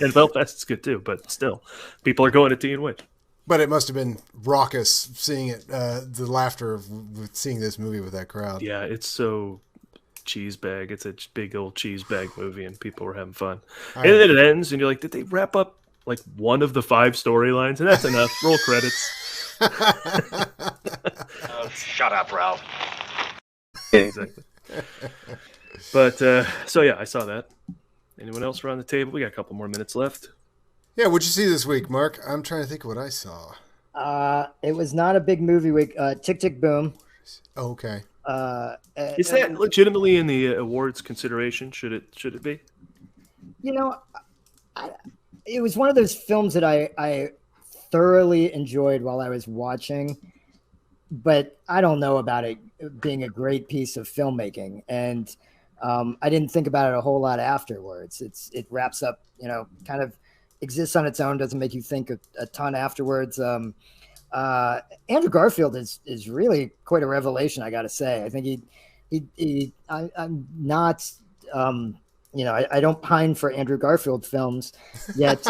and Belfast is good too. But still, people are going to Tea and Witch. But it must have been raucous seeing it. The laughter with seeing this movie with that crowd. Yeah, it's so. Cheese bag. It's a big old cheese bag movie, and people were having fun. And then it ends, and you're like, did they wrap up like one of the 5 storylines? And that's enough. Roll credits. Shut up, Ralph. Exactly. But so yeah, I saw that. Anyone else around the table? We got a couple more minutes left. Yeah, what'd you see this week, Mark? I'm trying to think of what I saw. It was not a big movie week. Tick, Tick, Boom. Oh, okay. Is that legitimately in the awards consideration? Should it be? You know, it was one of those films that I thoroughly enjoyed while I was watching, but I don't know about it being a great piece of filmmaking, and I didn't think about it a whole lot afterwards. It wraps up, kind of exists on its own, doesn't make you think a ton afterwards. Andrew Garfield is really quite a revelation, I got to say. I think I'm not, I don't pine for Andrew Garfield films, yet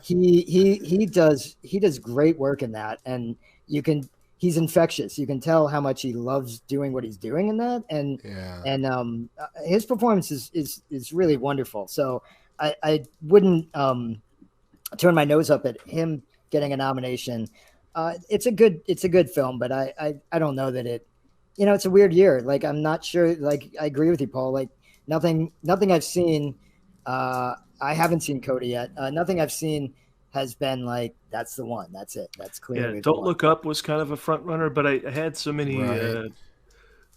he does great work in that, and he's infectious. You can tell how much he loves doing what he's doing in that, and his performance is really wonderful. So I wouldn't turn my nose up at him getting a nomination. It's a good film, but I don't know that it's a weird year. Like, I'm not sure, like, I agree with you, Paul. Like, nothing I've seen, I haven't seen Coda yet. Nothing I've seen has been like, that's the one, that's it. That's clearly Yeah. Don't Look Up was kind of a front runner, but I had so many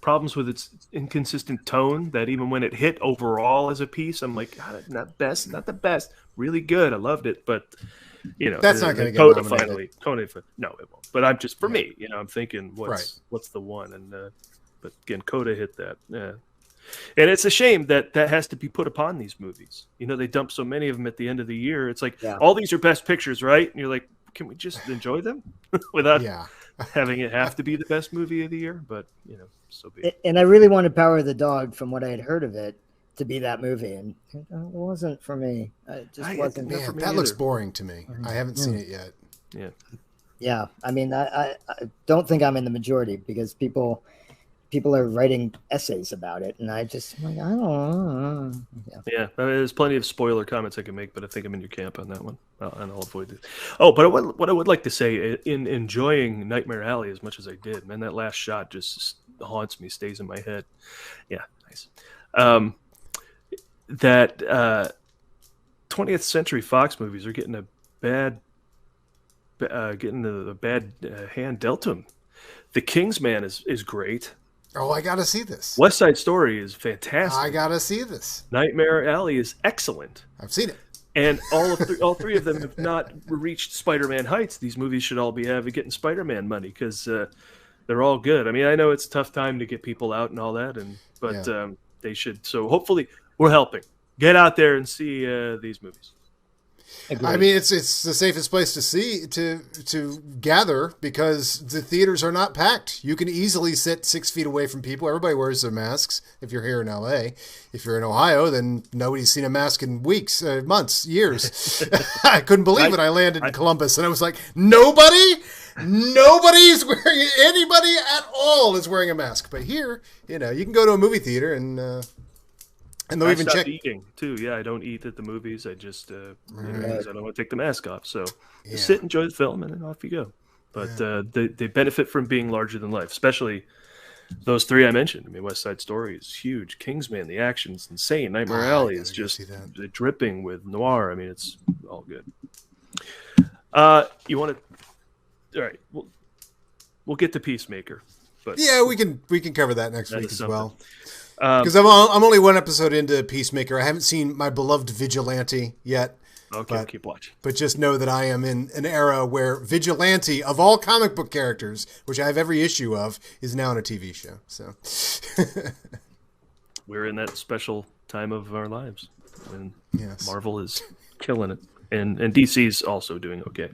problems with its inconsistent tone that even when it hit overall as a piece, I'm like, not the best, really good. I loved it, but that's not going to get Coda nominated. finally, no, it won't. But I'm just, for me, I'm thinking, what's the one? And but again, Coda hit that. Yeah, and it's a shame that has to be put upon these movies. They dump so many of them at the end of the year. It's like all these are best pictures, right? And you're like, can we just enjoy them without having it have to be the best movie of the year? But so be it. And I really wanted Power of the Dog, from what I had heard of it, to be that movie, and it wasn't for me. It just wasn't. Man, that looks boring to me. I haven't seen it yet. Yeah. I mean, I don't think I'm in the majority, because people are writing essays about it, and I just, like, I don't know. Yeah, I mean, there's plenty of spoiler comments I can make, but I think I'm in your camp on that one, and I'll avoid it. Oh, but what I would like to say, in enjoying Nightmare Alley as much as I did, man, that last shot just haunts me, stays in my head. Yeah, nice. That 20th Century Fox movies are getting a bad hand dealt to them. The Kingsman is great. Oh, I gotta see this. West Side Story is fantastic. I gotta see this. Nightmare Alley is excellent. I've seen it. And all three of them have not reached Spider-Man heights. These movies should all be getting Spider-Man money, because they're all good. I mean, I know it's a tough time to get people out and all that, but they should. So hopefully we're helping. Get out there and see these movies. Agreed. I mean, it's the safest place to gather, because the theaters are not packed. You can easily sit 6 feet away from people. Everybody wears their masks. If you're here in LA, if you're in Ohio, then nobody's seen a mask in weeks, months, years. I couldn't believe it. I landed in Columbus, and I was like, nobody's wearing, anybody at all is wearing a mask. But here, you can go to a movie theater and they'll even check eating too. Yeah, I don't eat at the movies. I just because I don't want to take the mask off. So just sit, enjoy the film, and then off you go. But they benefit from being larger than life, especially those three I mentioned. I mean, West Side Story is huge. Kingsman, the action's insane. Nightmare Alley is just dripping with noir. I mean, it's all good. You want to? All right, we'll get to Peacemaker. But yeah, we can cover that next week as well. Because I'm only one episode into Peacemaker. I haven't seen My Beloved Vigilante yet. Okay, I'll keep watching. But just know that I am in an era where Vigilante, of all comic book characters, which I have every issue of, is now in a TV show. So we're in that special time of our lives when yes. Marvel is killing it, and DC's also doing okay.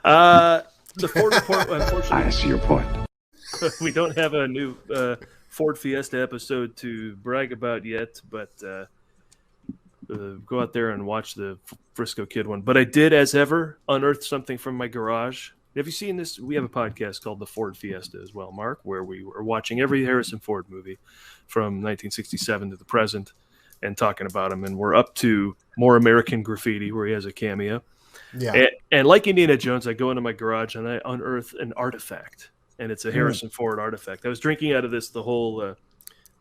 The Ford report, unfortunately, I see your point. We don't have a new Ford Fiesta episode to brag about yet, but go out there and watch the Frisco Kid one. But I did, as ever, unearth something from my garage. Have you seen this? We have a podcast called The Ford Fiesta as well, Mark, where we were watching every Harrison Ford movie from 1967 to the present and talking about them. And we're up to More American Graffiti, where he has a cameo. Yeah. And like Indiana Jones, I go into my garage and I unearth an artifact. And it's a Harrison Ford artifact. I was drinking out of this the whole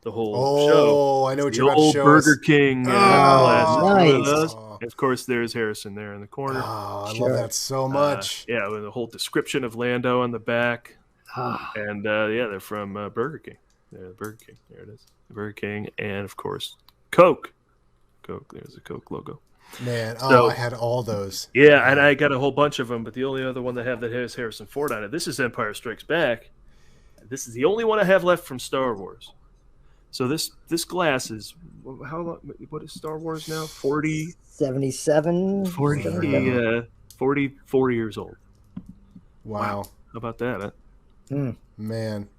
show. Oh, I know what you're about to show Burger us. King nice. And of course, there's Harrison there in the corner. Oh, I love that so much. Yeah, with the whole description of Lando on the back. And they're from Burger King. They're Burger King. There it is. Burger King, and of course, Coke. Coke. There's a Coke logo. Man, So- I had all those. Yeah, and I got a whole bunch of them, but the only other one that has Harrison Ford on it. This is Empire Strikes Back. This is the only one I have left from Star Wars. So this glass is how long? What is Star Wars now? 77? 44 years old. Wow. How about that? Huh? Man.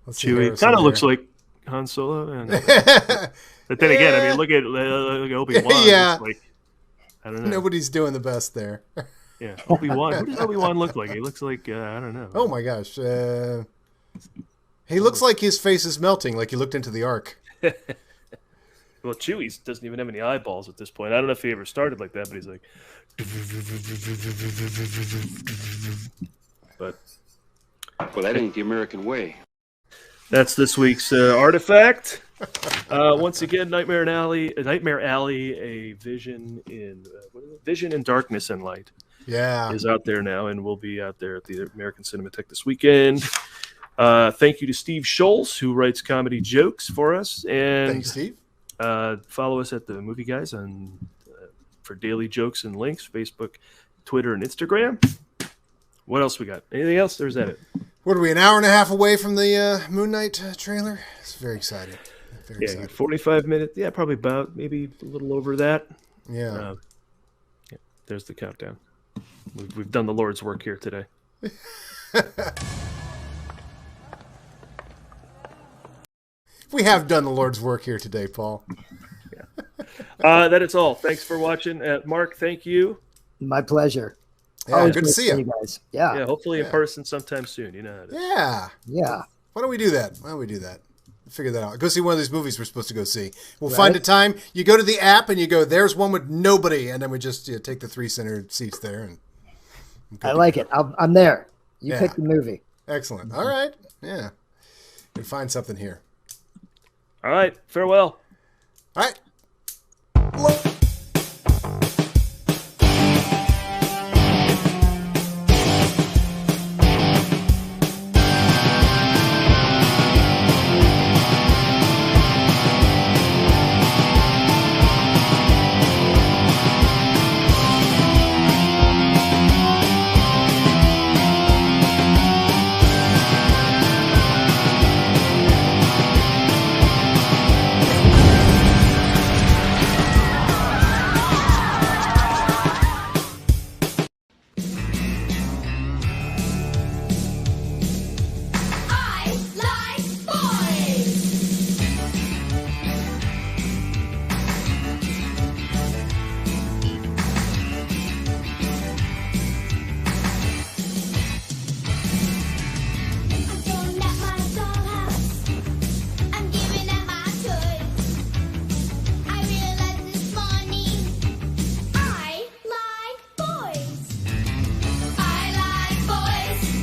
Let's see Chewie Harrison kind of here. looks like Han Solo. And, but then again, I mean, look at Obi-Wan. Yeah. Like, I don't know. Nobody's doing the best there. Yeah, Obi-Wan. Who does Obi-Wan look like? He looks like, I don't know. Oh my gosh. He looks like his face is melting, like he looked into the Ark. Well, Chewie doesn't even have any eyeballs at this point. I don't know if he ever started like that, but he's like... But Well, that ain't the American way. that's this week's artifact. Once again, Nightmare Alley, a Vision in Vision in Darkness and Light. Yeah. Is out there now and will be out there at the American Cinematheque this weekend. Thank you to Steve Schultz, who writes comedy jokes for us. And Thanks, Steve. Follow us at the Movie Guys for daily jokes and links, Facebook, Twitter, and Instagram. What else we got? Anything else? Or is that it? What are we, an hour and a half away from the Moon Knight trailer? It's very exciting. Very Yeah, exciting. 45 minutes. Yeah, probably about maybe a little over that. Yeah. There's the countdown. We've done the Lord's work here today. We have done the Lord's work here today, Paul. That is all. Thanks for watching. Mark, thank you. My pleasure. Yeah, Always good to see you. guys. Yeah. Yeah, hopefully in person sometime soon. You know how it is. Yeah. Yeah. Why don't we do that? Figure that out. Go see one of these movies we're supposed to go see. We'll Right. find a time. You go to the app and you go, there's one with nobody. And then we just take the 3 center seats there. And I like it. I'm there. You Yeah. pick the movie. Excellent. All right. Yeah. We'll find something here. All right. Farewell. All right.